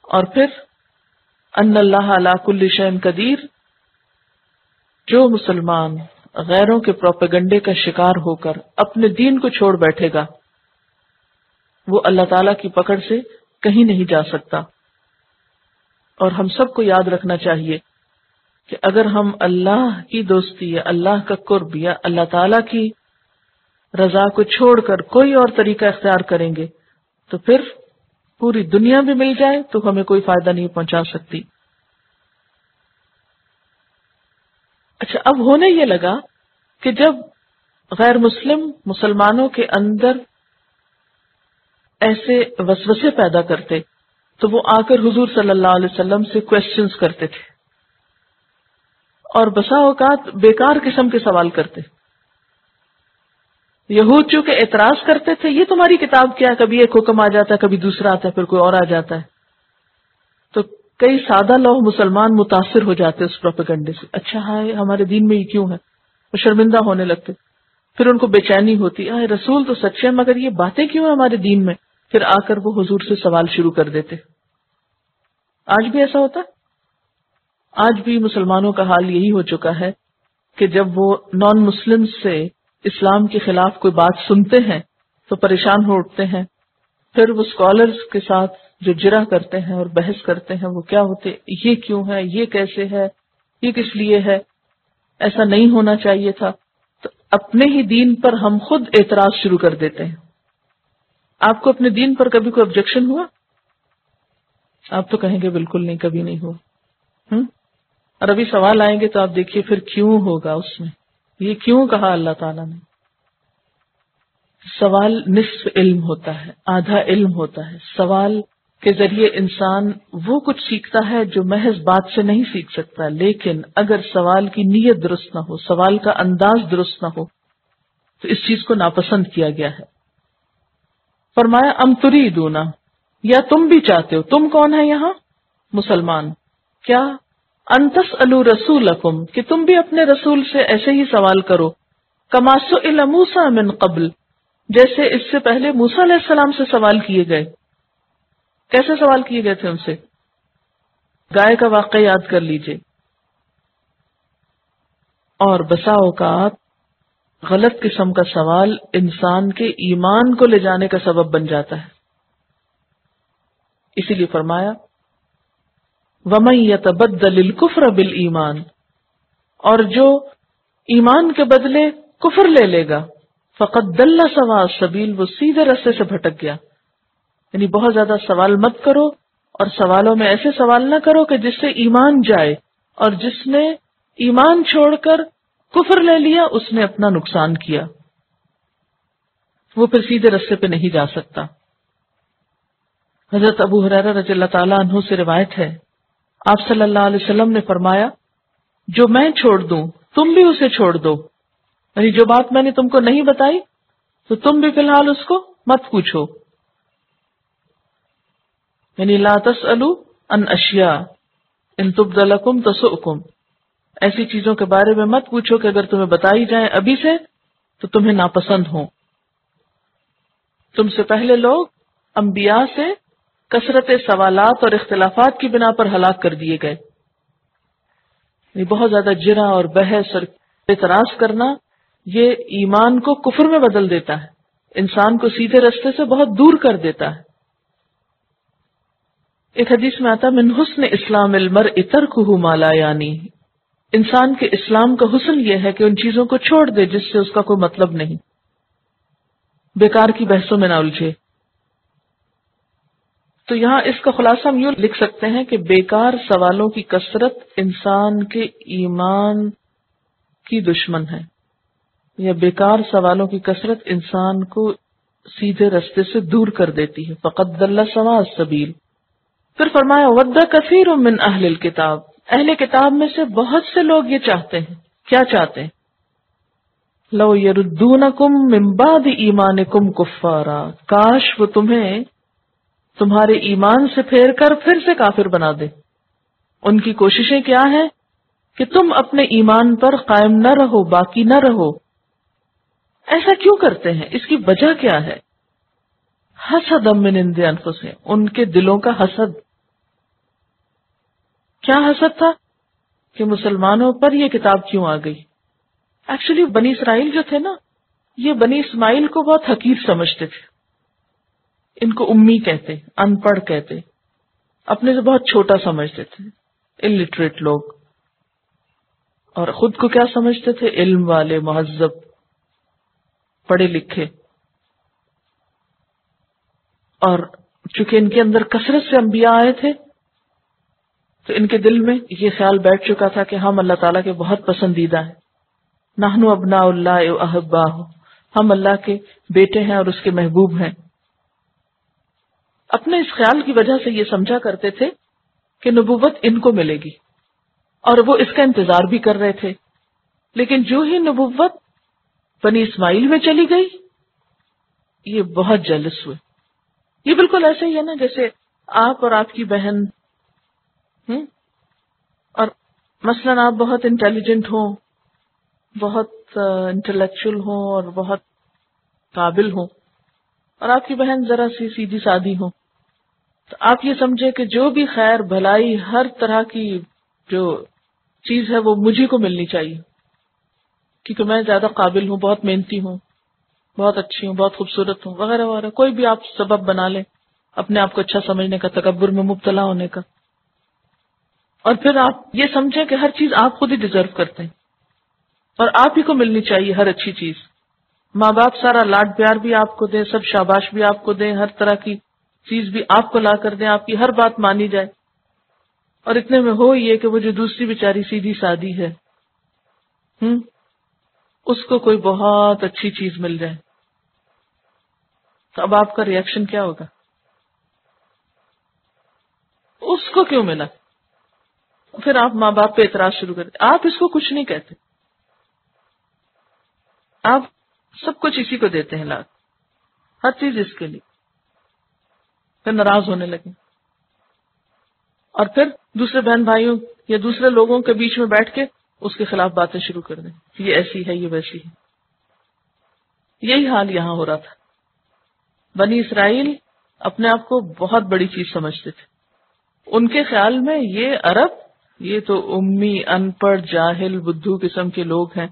اور پھر ان اللہ علی کل شیء قدیر، جو مسلمان غیروں کے پروپیگنڈے کا شکار ہو کر اپنے دین کو چھوڑ بیٹھے گا وہ اللہ تعالیٰ کی پکڑ سے کہیں نہیں جا سکتا۔ اور ہم سب کو یاد رکھنا چاہیے کہ اگر ہم اللہ کی دوستی یا اللہ کا قرب یا اللہ تعالیٰ کی رضا کو چھوڑ کر کوئی اور طریقہ اختیار کریں گے تو پھر پوری دنیا بھی مل جائے تو ہمیں کوئی فائدہ نہیں پہنچا سکتی۔ اچھا، اب ہونے یہ لگا کہ جب غیر مسلم مسلمانوں کے اندر ایسے وسوسے پیدا کرتے تو وہ آ کر حضور صلی اللہ علیہ وسلم سے کوسچنز کرتے تھے، اور بسا اوقات بیکار قسم کے سوال کرتے. یہود چونکہ اعتراض کرتے تھے یہ تمہاری کتاب کیا ہے، کبھی ایک حکم آ جاتا ہے کبھی دوسرا آتا ہے پھر کوئی اور آ جاتا ہے، تو کئی سادہ لوگ مسلمان متاثر ہو جاتے اس پروپیگنڈے سے، اچھا ہے ہمارے دین میں یہ کیوں ہے، وہ شرمندہ ہونے لگتے، پھر ان کو بے چینی ہوتی، رسول تو سچے ہیں مگر یہ باتیں کیوں ہیں ہمارے دین میں، پھر آ کر وہ حضور سے سوال شروع کر دیتے. آج بھی ایسا ہوتا ہے. آج بھی مسلمانوں کا حال یہی ہو چکا ہے کہ جب وہ نان مسلم سے اسلام کے خلاف کوئی بات سنتے ہیں تو پریشان ہو اٹھتے ہیں، پھر وہ اسکالرز کے ساتھ جو جرح کرتے ہیں اور بحث کرتے ہیں وہ کیا ہوتے، یہ کیوں ہے، یہ کیسے ہے، یہ کس لیے ہے، ایسا نہیں ہونا چاہیے تھا. تو اپنے ہی دین پر ہم خود اعتراض شروع کر دیتے ہیں. آپ کو اپنے دین پر کبھی کوئی آبجیکشن ہوا؟ آپ تو کہیں گے بالکل نہیں، کبھی نہیں ہوا. اور ابھی سوال آئیں گے تو آپ دیکھیے پھر کیوں ہوگا اس میں، یہ کیوں کہا اللہ تعالیٰ نے. سوال نصف علم ہوتا ہے، آدھا علم ہوتا ہے. سوال کے ذریعے انسان وہ کچھ سیکھتا ہے جو محض بات سے نہیں سیکھ سکتا، لیکن اگر سوال کی نیت درست نہ ہو، سوال کا انداز درست نہ ہو تو اس چیز کو ناپسند کیا گیا ہے. فرمایا ام تریدون، یا تم بھی چاہتے ہو. تم کون ہے یہاں؟ مسلمان. کیا؟ ان تسألوا رسولکم، کہ تم بھی اپنے رسول سے ایسے ہی سوال کرو. کما سئل موسیٰ من قبل، جیسے اس سے پہلے موسیٰ علیہ السلام سے سوال کیے گئے. کیسے سوال کیے گئے تھے ان سے؟ گائے کا واقعہ یاد کر لیجئے. اور بسا اوقات غلط قسم کا سوال انسان کے ایمان کو لے جانے کا سبب بن جاتا ہے. اسی لیے فرمایا وَمَن يَتَبَدَّلِ الْكُفْرَ بِالْإِيمَانِ، اور جو ایمان کے بدلے کفر لے لے گا فَقَدْ ضَلَّ سَوَاءَ السَّبِيلِ، وہ سیدھے راستے سے بھٹک گیا. یعنی بہت زیادہ سوال مت کرو، اور سوالوں میں ایسے سوال نہ کرو کہ جس سے ایمان جائے، اور جس نے ایمان چھوڑ کر کفر لے لیا اس نے اپنا نقصان کیا، وہ پھر سیدھے راستے پہ نہیں جا سکتا. حضرت ابو ہریرہ رضی اللہ تعالیٰ عنہ سے روایت ہے، آپ صلی اللہ علیہ وسلم نے فرمایا جو میں چھوڑ دوں تم بھی اسے چھوڑ دو. یعنی جو بات میں نے تم کو نہیں بتائی تو تم بھی فی الحال اس کو مت پوچھو. یعنی لا تسألوا عن اشیاء ان تبد لکم تسؤکم، ایسی چیزوں کے بارے میں مت پوچھو کہ اگر تمہیں بتائی جائیں ابھی سے تو تمہیں ناپسند ہوں. تم سے پہلے لوگ انبیاء سے کثرت سوالات اور اختلافات کی بنا پر ہلاک کر دیے گئے. یہ بہت زیادہ جرح اور بحث اور اعتراض کرنا یہ ایمان کو کفر میں بدل دیتا ہے، انسان کو سیدھے راستے سے بہت دور کر دیتا ہے. ایک حدیث میں آتا من حسن اسلام المرء ترکہ ما لا یعنی، انسان کے اسلام کا حسن یہ ہے کہ ان چیزوں کو چھوڑ دے جس سے اس کا کوئی مطلب نہیں، بیکار کی بحثوں میں نہ الجھے. تو یہاں اس کا خلاصہ ہم یوں لکھ سکتے ہیں کہ بیکار سوالوں کی کثرت انسان کے ایمان کی دشمن ہے، یا بیکار سوالوں کی کثرت انسان کو سیدھے راستے سے دور کر دیتی ہے. فقد ضل سواء السبیل. پھر فرمایا ود کثیر من اہل الکتاب، اہل کتاب میں سے بہت سے لوگ یہ چاہتے ہیں. کیا چاہتے ہیں؟ لو یردونکم من بعد ایمانکم کفارا، کاش وہ تمہیں تمہارے ایمان سے پھیر کر پھر سے کافر بنا دے. ان کی کوششیں کیا ہیں کہ تم اپنے ایمان پر قائم نہ رہو، باقی نہ رہو. ایسا کیوں کرتے ہیں؟ اس کی وجہ کیا ہے؟ حسد من عند انفسہم، ان کے دلوں کا حسد. کیا حسد تھا؟ کہ مسلمانوں پر یہ کتاب کیوں آ گئی. ایکچولی بنی اسرائیل جو تھے نا، یہ بنی اسماعیل کو بہت حقیر سمجھتے تھے. ان کو امی کہتے، ان پڑھ کہتے، اپنے سے بہت چھوٹا سمجھتے تھے، الٹریٹ لوگ. اور خود کو کیا سمجھتے تھے؟ علم والے، مہذب، پڑھے لکھے. اور چونکہ ان کے اندر کثرت سے انبیاء آئے تھے تو ان کے دل میں یہ خیال بیٹھ چکا تھا کہ ہم اللہ تعالیٰ کے بہت پسندیدہ ہیں. نحن ابناء اللہ و احباہ، ہم اللہ کے بیٹے ہیں اور اس کے محبوب ہیں. اپنے اس خیال کی وجہ سے یہ سمجھا کرتے تھے کہ نبوت ان کو ملے گی. اور وہ اس کا انتظار بھی کر رہے تھے. لیکن جو ہی نبوت بنی اسماعیل میں چلی گئی یہ بہت جیلس ہوئے. یہ بالکل ایسے ہی ہے نا جیسے آپ اور آپ کی بہن اور مثلاً آپ بہت انٹیلیجنٹ ہوں، بہت انٹلیکچوئل ہوں اور بہت قابل ہوں، اور آپ کی بہن ذرا سی سیدھی سادی ہوں، تو آپ یہ سمجھے کہ جو بھی خیر بھلائی ہر طرح کی جو چیز ہے وہ مجھے کو ملنی چاہیے، کیونکہ میں زیادہ قابل ہوں، بہت محنتی ہوں، بہت اچھی ہوں، بہت خوبصورت ہوں، وغیرہ وغیرہ. کوئی بھی آپ سبب بنا لیں اپنے آپ کو اچھا سمجھنے کا، تکبر میں مبتلا ہونے کا، اور پھر آپ یہ سمجھیں کہ ہر چیز آپ خود ہی ڈیزرو کرتے ہیں اور آپ ہی کو ملنی چاہیے ہر اچھی چیز. ماں باپ سارا لاڈ پیار بھی آپ کو دیں، سب شاباش بھی آپ کو دیں، ہر طرح کی چیز بھی آپ کو لا کر دیں، آپ کی ہر بات مانی جائے، اور اتنے میں ہو یہ کہ وہ جو دوسری بیچاری سیدھی سادی ہے اس کو کوئی بہت اچھی چیز مل جائے، تو اب آپ کا ری ایکشن کیا ہوگا؟ اس کو کیوں ملا؟ پھر آپ ماں باپ پہ اعتراض شروع کرتے. آپ اس کو کچھ نہیں کہتے، آپ سب کچھ اسی کو دیتے ہیں، لا ہر چیز اس کے لیے. پھر ناراض ہونے لگے اور پھر دوسرے بہن بھائیوں یا دوسرے لوگوں کے بیچ میں بیٹھ کے اس کے خلاف باتیں شروع کر دیں، یہ ایسی ہے، یہ ویسی ہے. یہی حال یہاں ہو رہا تھا. بنی اسرائیل اپنے آپ کو بہت بڑی چیز سمجھتے تھے. ان کے خیال میں یہ عرب یہ تو امی، ان پڑھ، جاہل، بدھو قسم کے لوگ ہیں،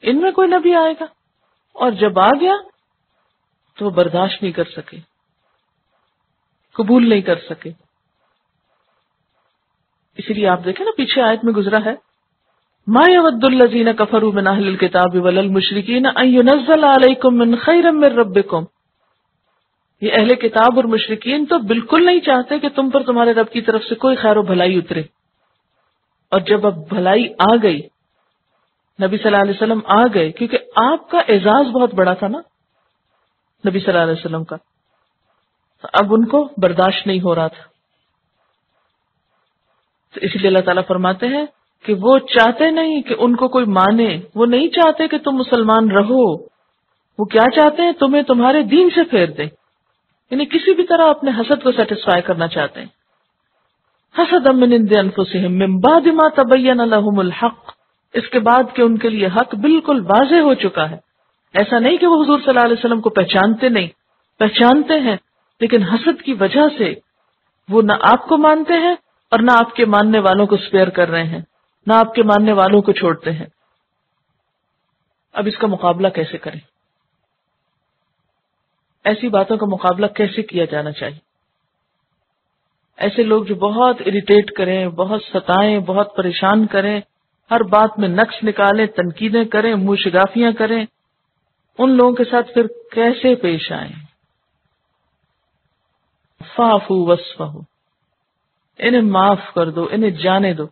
ان میں کوئی نبی آئے گا. اور جب آ گیا تو وہ برداشت نہیں کر سکے، قبول نہیں کر سکے. اسی لیے آپ دیکھیں نا پیچھے آیت میں گزرا ہے ما یود الذین کفروا من اہل الکتاب ولا المشرکین ان ینزل علیکم من خیر من ربکم. یہ اہل کتاب اور مشرکین تو بالکل نہیں چاہتے کہ تم پر تمہارے رب کی طرف سے کوئی خیر و بھلائی اترے. اور جب اب بھلائی آ گئی، نبی صلی اللہ علیہ وسلم آ گئے، کیونکہ آپ کا اعزاز بہت بڑا تھا نا نبی صلی اللہ علیہ وسلم کا، تو اب ان کو برداشت نہیں ہو رہا تھا. تو اسی لیے اللہ تعالیٰ فرماتے ہیں کہ وہ چاہتے نہیں کہ ان کو کوئی مانے، وہ نہیں چاہتے کہ تم مسلمان رہو، وہ کیا چاہتے ہیں؟ تمہیں تمہارے دین سے پھیر دیں. یعنی کسی بھی طرح اپنے حسد کو سیٹسفائی کرنا چاہتے ہیں. حسد من عند انفسہم من بعد ما تبین لہم الحق، اس کے بعد کہ ان کے لیے حق بالکل واضح ہو چکا ہے. ایسا نہیں کہ وہ حضور صلی اللہ علیہ وسلم کو پہچانتے نہیں، پہچانتے ہیں، لیکن حسد کی وجہ سے وہ نہ آپ کو مانتے ہیں اور نہ آپ کے ماننے والوں کو سپیئر کر رہے ہیں، نہ آپ کے ماننے والوں کو چھوڑتے ہیں. اب اس کا مقابلہ کیسے کریں؟ ایسی باتوں کا مقابلہ کیسے کیا جانا چاہیے؟ ایسے لوگ جو بہت اریٹیٹ کریں، بہت ستائیں، بہت پریشان کریں، ہر بات میں نقص نکالیں، تنقیدیں کریں، منہ شگافیاں کریں، ان لوگوں کے ساتھ پھر کیسے پیش آئیں؟ فاعفوا واصفحوا، انہیں معاف کر دو، انہیں جانے دو،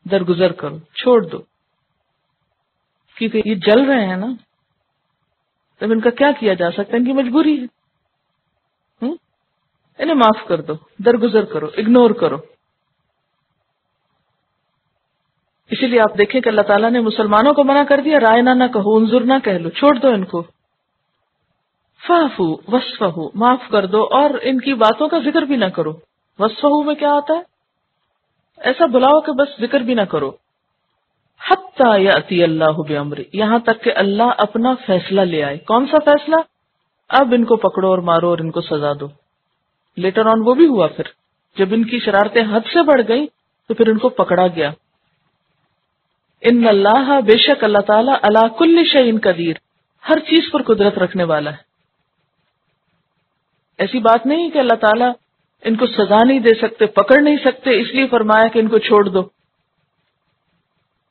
درگزر کرو، چھوڑ دو، کیونکہ یہ جل رہے ہیں نا. تب ان کا کیا کیا جا سکتا ہے؟ ان کی مجبوری ہے. انہیں معاف کر دو، درگزر کرو، اگنور کرو. اسی لیے آپ دیکھیں کہ اللہ تعالیٰ نے مسلمانوں کو منع کر دیا، رائنا نہ کہو، انظر نہ کہہ لو، چھوڑ دو ان کو. فاعفوا واصفحوا، معاف کر دو اور ان کی باتوں کا ذکر بھی نہ کرو. واصفحوا میں کیا آتا ہے؟ ایسا بلاؤ کہ بس ذکر بھی نہ کرو. حتی یأتی اللہ بامرہ، یہاں تک کہ اللہ اپنا فیصلہ لے آئے. کون سا فیصلہ؟ اب ان کو پکڑو اور مارو اور ان کو سزا دو. لیٹر آن وہ بھی ہوا، پھر جب ان کی شرارتیں حد سے بڑھ گئی تو پھر ان کو پکڑا گیا. ان اللہ، بے شک اللہ تعالیٰ، علی کل شیء قدیر، ہر چیز پر قدرت رکھنے والا ہے. ایسی بات نہیں کہ اللہ تعالیٰ ان کو سزا نہیں دے سکتے، پکڑ نہیں سکتے، اس لیے فرمایا کہ ان کو چھوڑ دو.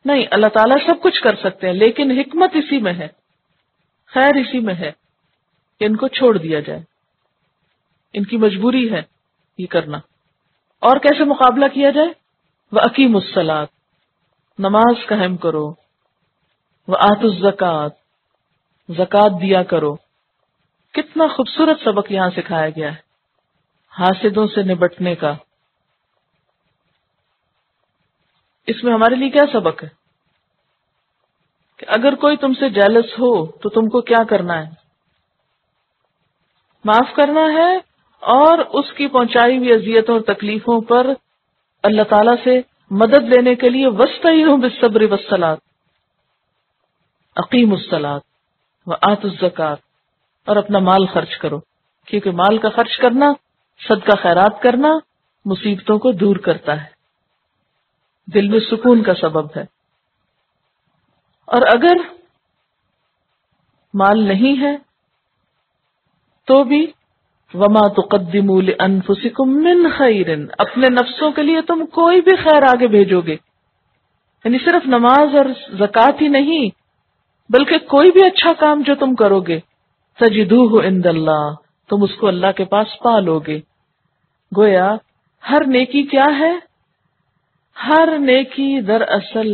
نہیں، اللہ تعالیٰ سب کچھ کر سکتے ہیں، لیکن حکمت اسی میں ہے، خیر اسی میں ہے کہ ان کو چھوڑ دیا جائے. ان کی مجبوری ہے یہ کرنا. اور کیسے مقابلہ کیا جائے؟ وَأَقِیمُوا الصَّلَاةَ، نماز قائم کرو. وَآتُوا الزَّکَاةَ، زکوٰۃ دیا کرو. کتنا خوبصورت سبق یہاں سکھایا گیا ہے حاسدوں سے نبٹنے کا. اس میں ہمارے لیے کیا سبق ہے کہ اگر کوئی تم سے جیلس ہو تو تم کو کیا کرنا ہے؟ معاف کرنا ہے، اور اس کی پہنچائی ہوئی اذیتوں اور تکلیفوں پر اللہ تعالیٰ سے مدد لینے کے لیے وَاسْتَعِینُوا بِالصَّبْرِ وَالصَّلَاةِ، اقیموا الصلاۃ وآتوا الزکوٰۃ، اور اپنا مال خرچ کرو، کیونکہ مال کا خرچ کرنا، صدقہ خیرات کرنا مصیبتوں کو دور کرتا ہے، دل میں سکون کا سبب ہے۔ اور اگر مال نہیں ہے تو بھی وَمَا تُقَدِّمُوا لِأَنفُسِكُم مِّن خَيْرٍ، اپنے نفسوں کے لیے تم کوئی بھی خیر آگے بھیجو گے، یعنی صرف نماز اور زکوٰۃ ہی نہیں بلکہ کوئی بھی اچھا کام جو تم کرو گے، تجدوہ عند اللہ، تم اس کو اللہ کے پاس پا لو گے۔ گویا ہر نیکی کیا ہے؟ ہر نیکی دراصل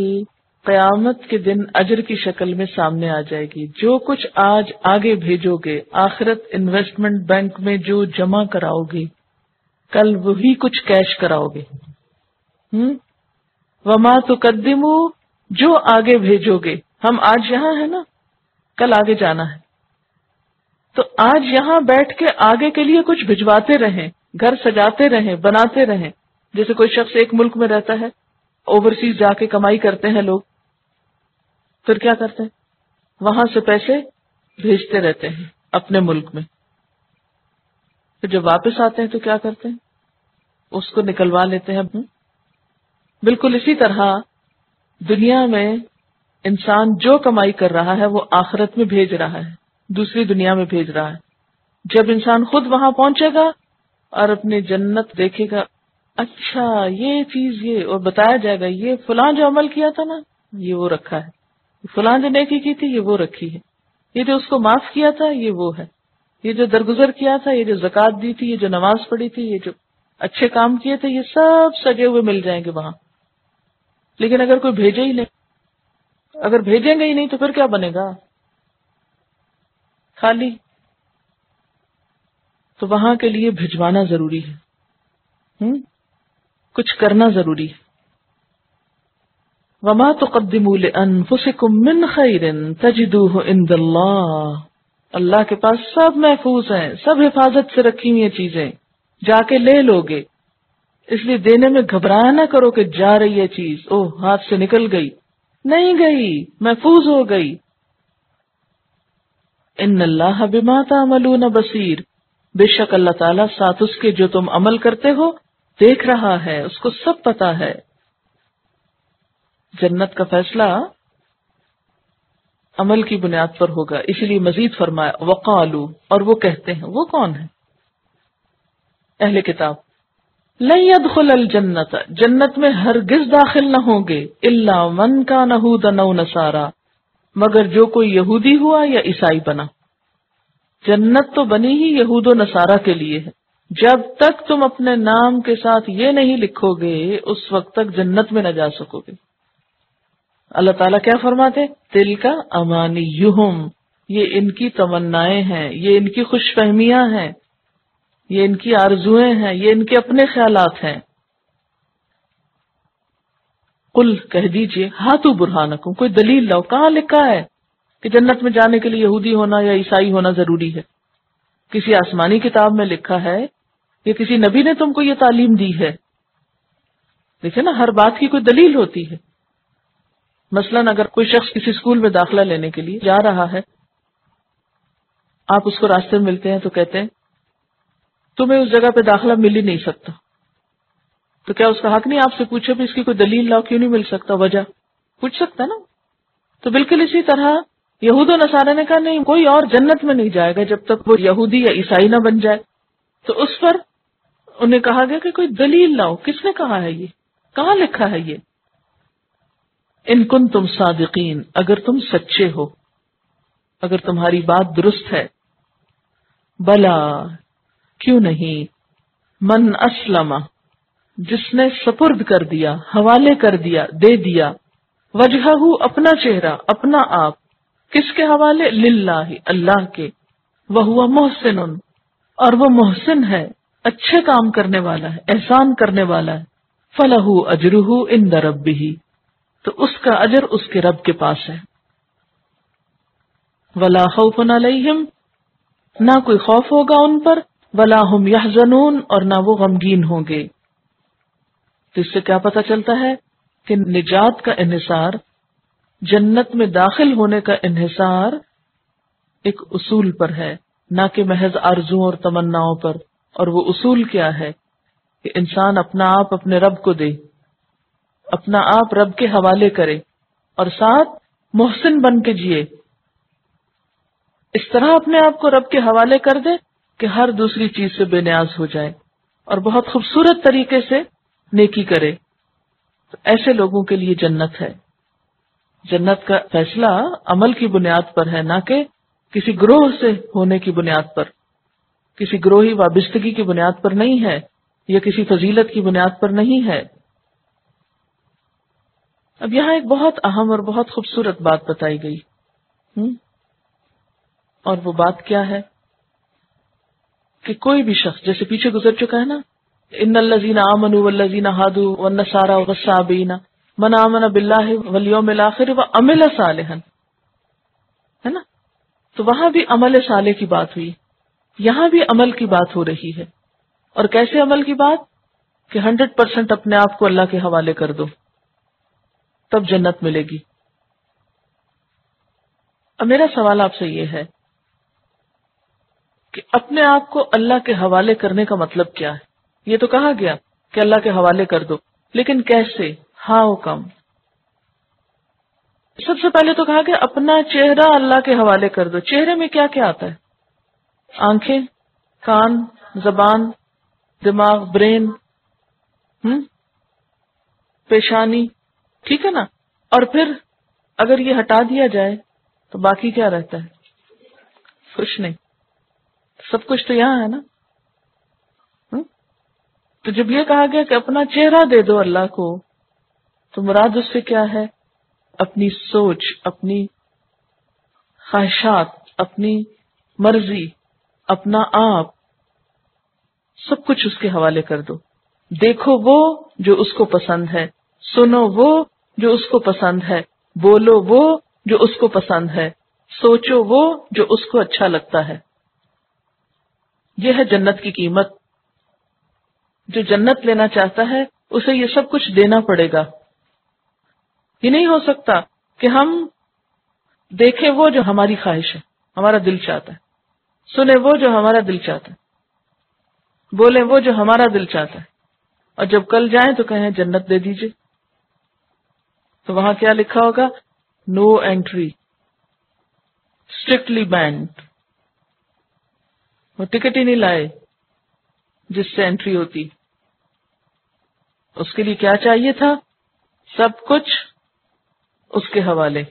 قیامت کے دن اجر کی شکل میں سامنے آ جائے گی۔ جو کچھ آج آگے بھیجو گے، آخرت انویسٹمنٹ بینک میں جو جمع کراؤ گے، کل وہی کچھ کیش کراؤ گے۔ وما تقدموا، جو آگے بھیجو گے، ہم آج یہاں ہیں نا، کل آگے جانا ہے، تو آج یہاں بیٹھ کے آگے کے لیے کچھ بھجواتے رہیں، گھر سجاتے رہیں، بناتے رہیں۔ جیسے کوئی شخص ایک ملک میں رہتا ہے، اوورسیز جا کے کمائی کرتے ہیں لوگ، پھر کیا کرتے ہیں؟ وہاں سے پیسے بھیجتے رہتے ہیں اپنے ملک میں، پھر جب واپس آتے ہیں تو کیا کرتے ہیں؟ اس کو نکلوا لیتے ہیں۔ بالکل اسی طرح دنیا میں انسان جو کمائی کر رہا ہے وہ آخرت میں بھیج رہا ہے، دوسری دنیا میں بھیج رہا ہے۔ جب انسان خود وہاں پہنچے گا اور اپنی جنت دیکھے گا، اچھا یہ چیز، یہ، اور بتایا جائے گا یہ فلاں جو عمل کیا تھا نا، یہ وہ رکھا ہے، فلاں جو نیکی کی تھی یہ وہ رکھی ہے، یہ جو اس کو معاف کیا تھا یہ وہ ہے، یہ جو درگزر کیا تھا، یہ جو زکوٰۃ دی تھی، یہ جو نماز پڑھی تھی، یہ جو اچھے کام کیے تھے، یہ سب سجے ہوئے مل جائیں گے وہاں۔ لیکن اگر کوئی بھیجے ہی نہیں، اگر بھیجیں گے ہی نہیں تو پھر کیا بنے گا؟ خالی۔ تو وہاں کے لیے بھجوانا ضروری ہے، کچھ کرنا ضروری ہے۔ وما تقدموا لانفسکم من خیر تجدوہ عند اللہ، اللہ کے پاس سب محفوظ ہیں، سب حفاظت سے رکھی ہوئی چیزیں، جا کے لے لو گے۔ اس لیے دینے میں گھبرایا نہ کرو کہ جا رہی ہے چیز، ہاتھ سے نکل گئی، نہیں گئی، محفوظ ہو گئی۔ ان اللہ بما تعملون بصیر، بے شک اللہ تعالیٰ ساتھ اس کے جو تم عمل کرتے ہو دیکھ رہا ہے، اس کو سب پتا ہے۔ جنت کا فیصلہ عمل کی بنیاد پر ہوگا، اسی لیے مزید فرمایا وقالو، اور وہ کہتے ہیں، وہ کون ہے؟ اہل کتاب، لن يدخل الجنت، جنت میں ہرگز داخل نہ ہوں گے، الا من کان هودا او نصارا، مگر جو کوئی یہودی ہوا یا عیسائی بنا۔ جنت تو بنی ہی یہود و نصارہ کے لیے ہے، جب تک تم اپنے نام کے ساتھ یہ نہیں لکھو گے اس وقت تک جنت میں نہ جا سکو گے۔ اللہ تعالیٰ کیا فرماتے؟ تلک امانیہم، یہ ان کی تمنائیں ہیں، یہ ان کی خوش فہمیاں ہیں، یہ ان کی آرزویں ہیں، یہ ان کے اپنے خیالات ہیں۔ قل، کہہ دیجئے، ہاتو برہانکم، کوئی دلیل لاؤ، کہاں لکھا ہے کہ جنت میں جانے کے لیے یہودی ہونا یا عیسائی ہونا ضروری ہے؟ کسی آسمانی کتاب میں لکھا ہے یا کسی نبی نے تم کو یہ تعلیم دی ہے؟ دیکھیں نا، ہر بات کی کوئی دلیل ہوتی ہے۔ مثلا اگر کوئی شخص کسی اسکول میں داخلہ لینے کے لیے جا رہا ہے، آپ اس کو راستے میں ملتے ہیں تو کہتے ہیں تمہیں اس جگہ پہ داخلہ مل ہی نہیں سکتا، تو کیا اس کا حق نہیں آپ سے پوچھے بھی اس کی کوئی دلیل لاؤ، کیوں نہیں مل سکتا، وجہ پوچھ سکتا نا؟ تو بالکل اسی طرح یہود و نصارہ نے کہا نہیں، کوئی اور جنت میں نہیں جائے گا جب تک وہ یہودی یا عیسائی نہ بن جائے۔ تو اس پر انہیں کہا گیا کہ کوئی دلیل لاؤ، کس نے کہا ہے یہ، کہاں لکھا ہے یہ؟ ان کنتم صادقین، اگر تم سچے ہو، اگر تمہاری بات درست ہے۔ بلا، کیوں نہیں، من اسلم، جس نے سپرد کر دیا، حوالے کر دیا، دے دیا، وجہہ، اپنا چہرہ، اپنا آپ، کس کے حوالے؟ للہ، اللہ کے، وہو محسن، اور وہ محسن ہے، اچھے کام کرنے والا ہے، احسان کرنے والا ہے، فَلَهُ أَجْرُهُ عِندَ رَبِّهِ، تو اس کا اجر اس کے رب کے پاس ہے. وَلَا خَوْفٌ عَلَيْهِمْ، نہ کوئی خوف ہوگا ان پر، وَلَا هُمْ يَحْزَنُونَ، اور نہ وہ غمگین ہوں گے. تو اس سے کیا پتہ چلتا ہے کہ نجات کا انحصار، جنت میں داخل ہونے کا انحصار ایک اصول پر ہے، نہ کہ محض آرزوؤں اور تمناؤں پر. اور وہ اصول کیا ہے کہ انسان اپنا آپ اپنے رب کو دے، اپنا آپ رب کے حوالے کرے، اور ساتھ محسن بن کے جیے. اس طرح اپنے آپ کو رب کے حوالے کر دے کہ ہر دوسری چیز سے بے نیاز ہو جائے، اور بہت خوبصورت طریقے سے نیکی کرے. تو ایسے لوگوں کے لیے جنت ہے. جنت کا فیصلہ عمل کی بنیاد پر ہے، نہ کہ کسی گروہ سے ہونے کی بنیاد پر، کسی گروہی وابستگی کی بنیاد پر نہیں ہے، یا کسی فضیلت کی بنیاد پر نہیں ہے. اب یہاں ایک بہت اہم اور بہت خوبصورت بات بتائی گئی، اور وہ بات کیا ہے کہ کوئی بھی شخص، جیسے پیچھے گزر چکا ہے نا، ان الذین آمنوا والذین ہادوا والنصارى والصابئین من آمن باللہ والیوم الآخر وعمل صالحا، ہے نا. تو وہاں بھی عمل صالح کی بات ہوئی، یہاں بھی عمل کی بات ہو رہی ہے. اور کیسے عمل کی بات؟ کہ 100% اپنے آپ کو اللہ کے حوالے کر دو، تب جنت ملے گی. اب میرا سوال آپ سے یہ ہے کہ اپنے آپ کو اللہ کے حوالے کرنے کا مطلب کیا ہے؟ یہ تو کہا گیا کہ اللہ کے حوالے کر دو، لیکن کیسے؟ How come? سب سے پہلے تو کہا کہ اپنا چہرہ اللہ کے حوالے کر دو. چہرے میں کیا کیا آتا ہے؟ آنکھیں، کان، زبان، دماغ، برین، پیشانی، ٹھیک ہے نا. اور پھر اگر یہ ہٹا دیا جائے تو باقی کیا رہتا ہے؟ کچھ نہیں. سب کچھ تو یہاں ہے نا. تو جب یہ کہا گیا کہ اپنا چہرہ دے دو اللہ کو، تو مراد اس سے کیا ہے؟ اپنی سوچ، اپنی خواہشات، اپنی مرضی، اپنا آپ، سب کچھ اس کے حوالے کر دو. دیکھو وہ جو اس کو پسند ہے، سنو وہ جو اس کو پسند ہے، بولو وہ جو اس کو پسند ہے، سوچو وہ جو اس کو اچھا لگتا ہے. یہ ہے جنت کی قیمت. جو جنت لینا چاہتا ہے اسے یہ سب کچھ دینا پڑے گا. یہ نہیں ہو سکتا کہ ہم دیکھیں وہ جو ہماری خواہش ہے، ہمارا دل چاہتا ہے، سنیں وہ جو ہمارا دل چاہتا ہے، بولیں وہ جو ہمارا دل چاہتا ہے، اور جب کل جائیں تو کہیں جنت دے دیجئے. تو وہاں کیا لکھا ہوگا؟ No entry, strictly band. وہ ٹکٹ ہی نہیں لائے جس سے انٹری ہوتی. اس کے لیے کیا چاہیے تھا؟ سب کچھ اس کے حوالے،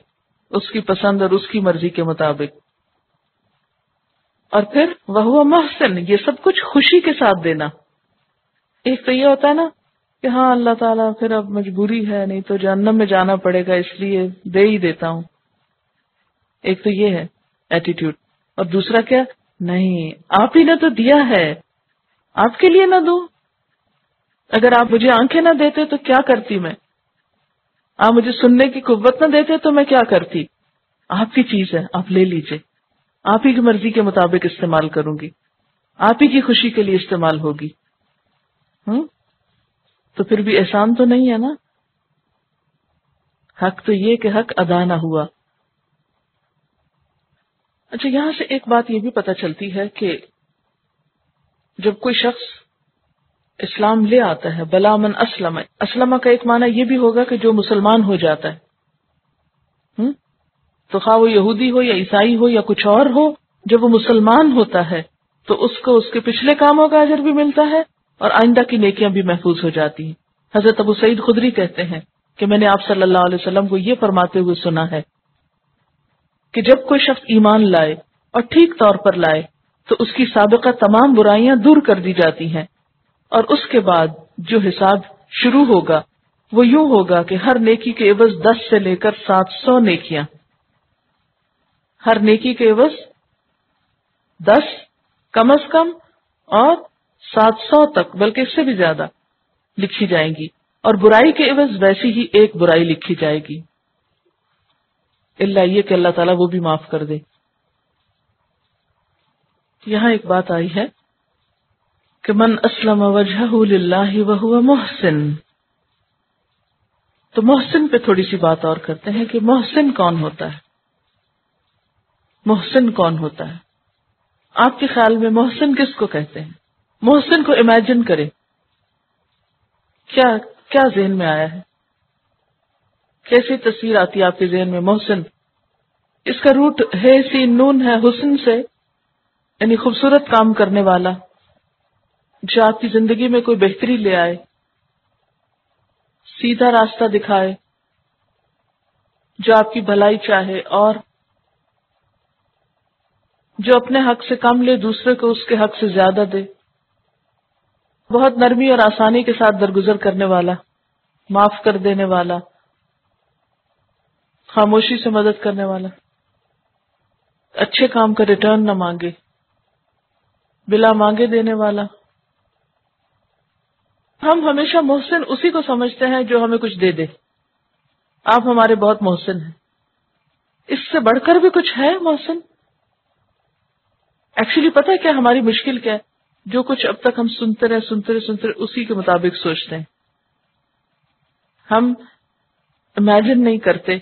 اس کی پسند اور اس کی مرضی کے مطابق. اور پھر وہ محسن، یہ سب کچھ خوشی کے ساتھ دینا. ایک تو یہ ہوتا ہے نا کہ ہاں اللہ تعالیٰ پھر اب مجبوری ہے، نہیں تو جہنم میں جانا پڑے گا اس لیے دے ہی دیتا ہوں. ایک تو یہ ہے ایٹیٹیوڈ. اور دوسرا کیا؟ نہیں، آپ ہی نے تو دیا ہے، آپ کے لیے نہ دوں؟ اگر آپ مجھے آنکھیں نہ دیتے تو کیا کرتی میں؟ آپ مجھے سننے کی قوت نہ دیتے تو میں کیا کرتی؟ آپ کی چیز ہے، آپ لے لیجئے، آپ ہی کی مرضی کے مطابق استعمال کروں گی، آپ ہی کی خوشی کے لیے استعمال ہوگی. تو پھر بھی احسان تو نہیں ہے نا. حق تو یہ کہ حق ادا نہ ہوا. اچھا، یہاں سے ایک بات یہ بھی پتہ چلتی ہے کہ جب کوئی شخص اسلام لے آتا ہے، بلا من اسلم، اسلم کا ایک معنی یہ بھی ہوگا کہ جو مسلمان ہو جاتا ہے. تو خواہ وہ یہودی ہو یا عیسائی ہو یا کچھ اور ہو، جب وہ مسلمان ہوتا ہے تو اس کو اس کے پچھلے کاموں کا اجر بھی ملتا ہے اور آئندہ کی نیکیاں بھی محفوظ ہو جاتی ہیں. حضرت ابو سعید خدری کہتے ہیں کہ میں نے آپ صلی اللہ علیہ وسلم کو یہ فرماتے ہوئے سنا ہے کہ جب کوئی شخص ایمان لائے اور ٹھیک طور پر لائے تو اس کی سابقہ تمام برائیاں دور کر دی جاتی ہیں، اور اس کے بعد جو حساب شروع ہوگا وہ یوں ہوگا کہ ہر نیکی کے عوض 10 سے لے کر 700 نیکیاں، ہر نیکی کے عوض 10 کم از کم اور 700 تک، بلکہ اس سے بھی زیادہ لکھی جائیں گی. اور برائی کے عوض ویسی ہی ایک برائی لکھی جائے گی، الا یہ کہ اللہ تعالیٰ وہ بھی معاف کر دے۔ یہاں ایک بات آئی ہے کہ من اسلم وجہہ للہ وہو محسن، تو محسن پہ تھوڑی سی بات اور کرتے ہیں کہ محسن کون ہوتا ہے؟ محسن کون ہوتا ہے؟ آپ کے خیال میں محسن کس کو کہتے ہیں؟ محسن کو امیجن کریں، کیا ذہن میں آیا ہے؟ کیسی تصویر آتی ہے آپ کے ذہن میں؟ محسن، اس کا روٹ ہے سین نون ہے، حسن سے، یعنی خوبصورت کام کرنے والا، جو آپ کی زندگی میں کوئی بہتری لے آئے، سیدھا راستہ دکھائے، جو آپ کی بھلائی چاہے، اور جو اپنے حق سے کم لے دوسرے کو اس کے حق سے زیادہ دے، بہت نرمی اور آسانی کے ساتھ درگزر کرنے والا، معاف کر دینے والا، خاموشی سے مدد کرنے والا، اچھے کام کا ریٹرن نہ مانگے، بلا مانگے دینے والا۔ ہم ہمیشہ محسن اسی کو سمجھتے ہیں جو ہمیں کچھ دے دے۔ آپ ہمارے بہت محسن ہیں، اس سے بڑھ کر بھی کچھ ہے محسن؟ ایکچولی پتہ ہے کیا ہماری مشکل کیا ہے؟ جو کچھ اب تک ہم سنتے رہے اسی کے مطابق سوچتے ہیں۔ ہم امیجن نہیں کرتے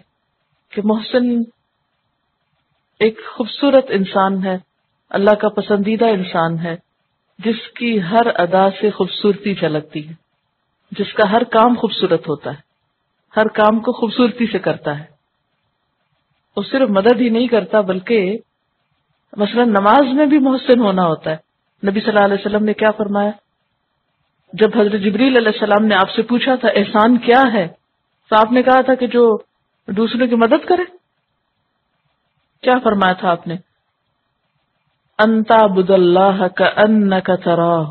کہ محسن ایک خوبصورت انسان ہے، اللہ کا پسندیدہ انسان ہے، جس کی ہر ادا سے خوبصورتی جھلکتی ہے، جس کا ہر کام خوبصورت ہوتا ہے، ہر کام کو خوبصورتی سے کرتا ہے۔ وہ صرف مدد ہی نہیں کرتا بلکہ مثلا نماز میں بھی محسن ہونا ہوتا ہے۔ نبی صلی اللہ علیہ وسلم نے کیا فرمایا؟ جب حضرت جبریل علیہ السلام نے آپ سے پوچھا تھا احسان کیا ہے، تو آپ نے کہا تھا کہ جو دوسروں کی مدد کرے۔ کیا فرمایا تھا آپ نے؟ ان تعبد اللہ کأنک تراہ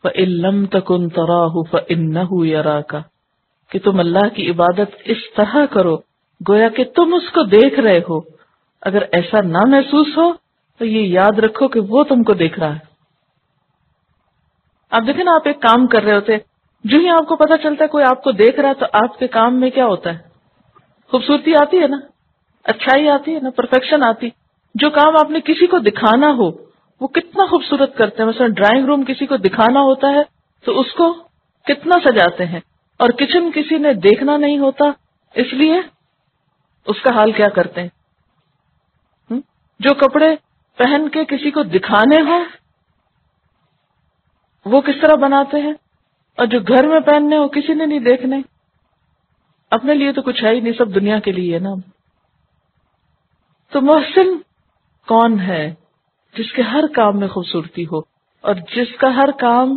فإن لم تکن تراہ فإنہ یراک، کہ تم اللہ کی عبادت اس طرح کرو گویا کہ تم اس کو دیکھ رہے ہو، اگر ایسا نہ محسوس ہو تو یہ یاد رکھو کہ وہ تم کو دیکھ رہا ہے۔ آپ دیکھیں نا، آپ ایک کام کر رہے ہوتے، جو ہی آپ کو پتا چلتا ہے کوئی آپ کو دیکھ رہا ہے تو آپ کے کام میں کیا ہوتا ہے؟ خوبصورتی آتی ہے نا، اچھائی آتی ہے نا، پرفیکشن آتی۔ جو کام آپ نے کسی کو دکھانا ہو وہ کتنا خوبصورت کرتے ہیں۔ مثلا ڈرائنگ روم کسی کو دکھانا ہوتا ہے تو اس کو کتنا سجاتے ہیں، اور کچن کسی نے دیکھنا نہیں ہوتا اس لیے اس کا حال کیا کرتے ہیں۔ جو کپڑے پہن کے کسی کو دکھانے ہوں وہ کس طرح بناتے ہیں، اور جو گھر میں پہننے ہو کسی نے نہیں دیکھنے، اپنے لیے تو کچھ ہے ہی نہیں، سب دنیا کے لیے ہے نا۔ تو محسن کون ہے؟ جس کے ہر کام میں خوبصورتی ہو، اور جس کا ہر کام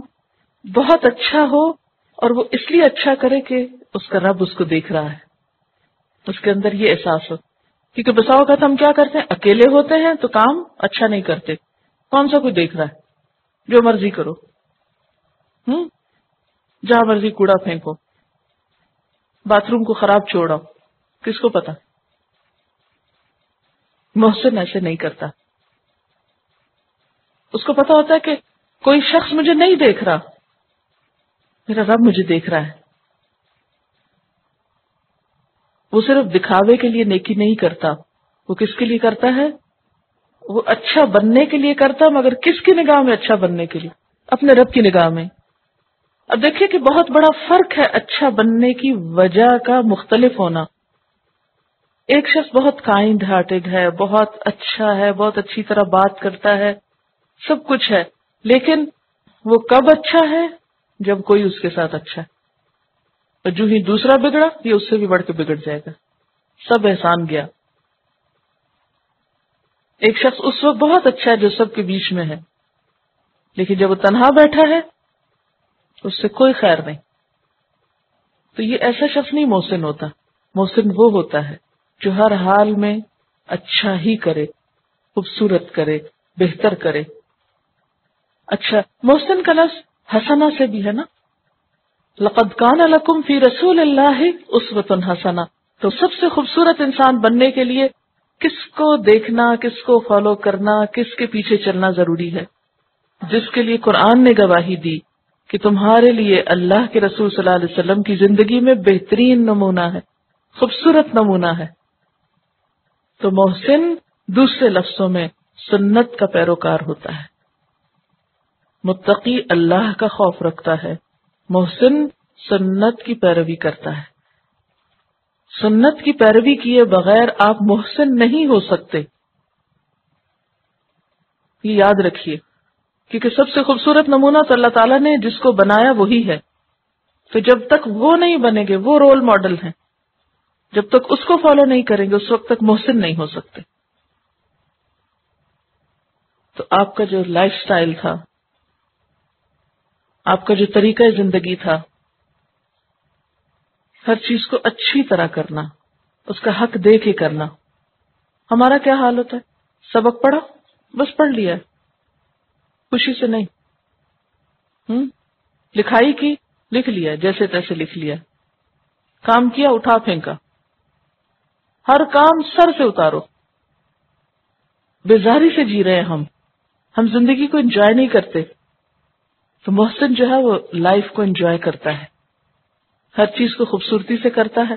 بہت اچھا ہو، اور وہ اس لیے اچھا کرے کہ اس کا رب اس کو دیکھ رہا ہے، اس کے اندر یہ احساس ہو۔ کیونکہ بسا اوقات ہم کیا کرتے ہیں، اکیلے ہوتے ہیں تو کام اچھا نہیں کرتے، کون سا کوئی دیکھ رہا ہے، جو مرضی کرو، جہاں مرضی کوڑا پھینکو، باتھ روم کو خراب چھوڑو، کس کو پتا؟ محسن ایسے نہیں کرتا۔ اس کو پتا ہوتا ہے کہ کوئی شخص مجھے نہیں دیکھ رہا، میرا رب مجھے دیکھ رہا ہے۔ وہ صرف دکھاوے کے لیے نیکی نہیں کرتا، وہ کس کے لیے کرتا ہے؟ وہ اچھا بننے کے لیے کرتا، مگر کس کی نگاہ میں اچھا بننے کے لیے؟ اپنے رب کی نگاہ میں۔ اب دیکھیے کہ بہت بڑا فرق ہے اچھا بننے کی وجہ کا مختلف ہونا۔ ایک شخص بہت کائنڈ ہارٹڈ ہے، بہت اچھا ہے، بہت اچھی طرح بات کرتا ہے، سب کچھ ہے، لیکن وہ کب اچھا ہے؟ جب کوئی اس کے ساتھ اچھا ہے، اور جو ہی دوسرا بگڑا یہ اس سے بھی بڑھ کے بگڑ جائے گا، سب احسان گیا۔ ایک شخص اس وقت بہت اچھا ہے جو سب کے بیچ میں ہے، لیکن جب وہ تنہا بیٹھا ہے اس سے کوئی خیر نہیں۔ تو یہ ایسا شخص نہیں محسن ہوتا۔ محسن وہ ہوتا ہے جو ہر حال میں اچھا ہی کرے، خوبصورت کرے، بہتر کرے۔ اچھا، محسن کا لفظ حسنہ سے بھی ہے نا، لقد کان لکم فی رسول اللہ اسوۃ حسنہ۔ تو سب سے خوبصورت انسان بننے کے لیے کس کو دیکھنا، کس کو فالو کرنا، کس کے پیچھے چلنا ضروری ہے؟ جس کے لیے قرآن نے گواہی دی کہ تمہارے لیے اللہ کے رسول صلی اللہ علیہ وسلم کی زندگی میں بہترین نمونہ ہے، خوبصورت نمونہ ہے. تو محسن دوسرے لفظوں میں سنت کا پیروکار ہوتا ہے، متقی اللہ کا خوف رکھتا ہے، محسن سنت کی پیروی کرتا ہے. سنت کی پیروی کیے بغیر آپ محسن نہیں ہو سکتے، یہ یاد رکھیے، کیونکہ سب سے خوبصورت نمونہ تو اللہ تعالیٰ نے جس کو بنایا وہی ہے. تو جب تک وہ نہیں بنے گے، وہ رول ماڈل ہیں، جب تک اس کو فالو نہیں کریں گے اس وقت تک محسن نہیں ہو سکتے. تو آپ کا جو لائف سٹائل تھا، آپ کا جو طریقہ زندگی تھا، ہر چیز کو اچھی طرح کرنا، اس کا حق دے کے کرنا. ہمارا کیا حال ہوتا ہے؟ سبق پڑھا، بس پڑھ لیا، خوشی سے نہیں. لکھائی کی، لکھ لیا، جیسے تیسے لکھ لیا. کام کیا، اٹھا پھینکا. ہر کام سر سے اتارو. بیزاری سے جی رہے ہیں ہم زندگی کو انجوائے نہیں کرتے. تو محسن جو ہے وہ لائف کو انجوائے کرتا ہے، ہر چیز کو خوبصورتی سے کرتا ہے،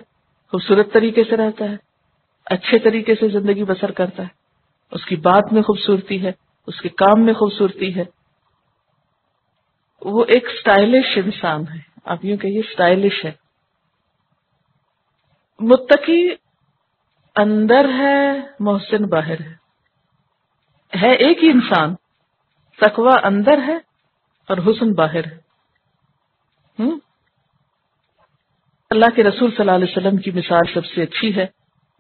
خوبصورت طریقے سے رہتا ہے، اچھے طریقے سے زندگی بسر کرتا ہے. اس کی بات میں خوبصورتی ہے، اس کے کام میں خوبصورتی ہے. وہ ایک سٹائلش انسان ہے، آپ یوں کہیے سٹائلش ہے. متقی اندر ہے، محسن باہر ہے ایک ہی انسان. تقوی اندر ہے اور حسن باہر ہے. اللہ کے رسول صلی اللہ علیہ وسلم کی مثال سب سے اچھی ہے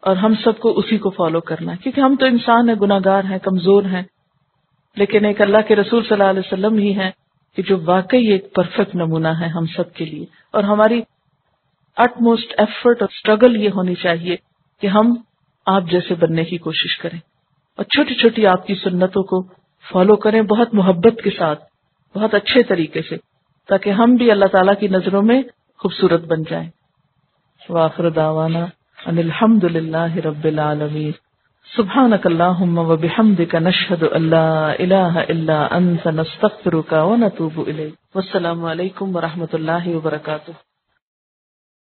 اور ہم سب کو اسی کو فالو کرنا ہے، کیونکہ ہم تو انسان ہیں، گناہگار ہیں، کمزور ہیں. لیکن ایک اللہ کے رسول صلی اللہ علیہ وسلم ہی ہیں کہ جو واقعی ایک پرفیکٹ نمونہ ہے ہم سب کے لیے. اور ہماری اٹ موسٹ ایفرٹ اور اسٹرگل یہ ہونی چاہیے کہ ہم آپ جیسے بننے کی کوشش کریں اور چھوٹی چھوٹی آپ کی سنتوں کو فالو کریں، بہت محبت کے ساتھ، بہت اچھے طریقے سے، تاکہ ہم بھی اللہ تعالیٰ کی نظروں میں خوبصورت بن جائیں. وآخر دعوانا ان الحمد للہ رب العالمین. سبحانک اللہم وبحمدک نشہد ان لا الہ الا انت نستغفرک ونتوب الیک. والسلام علیکم ورحمۃ اللہ وبرکاتہ.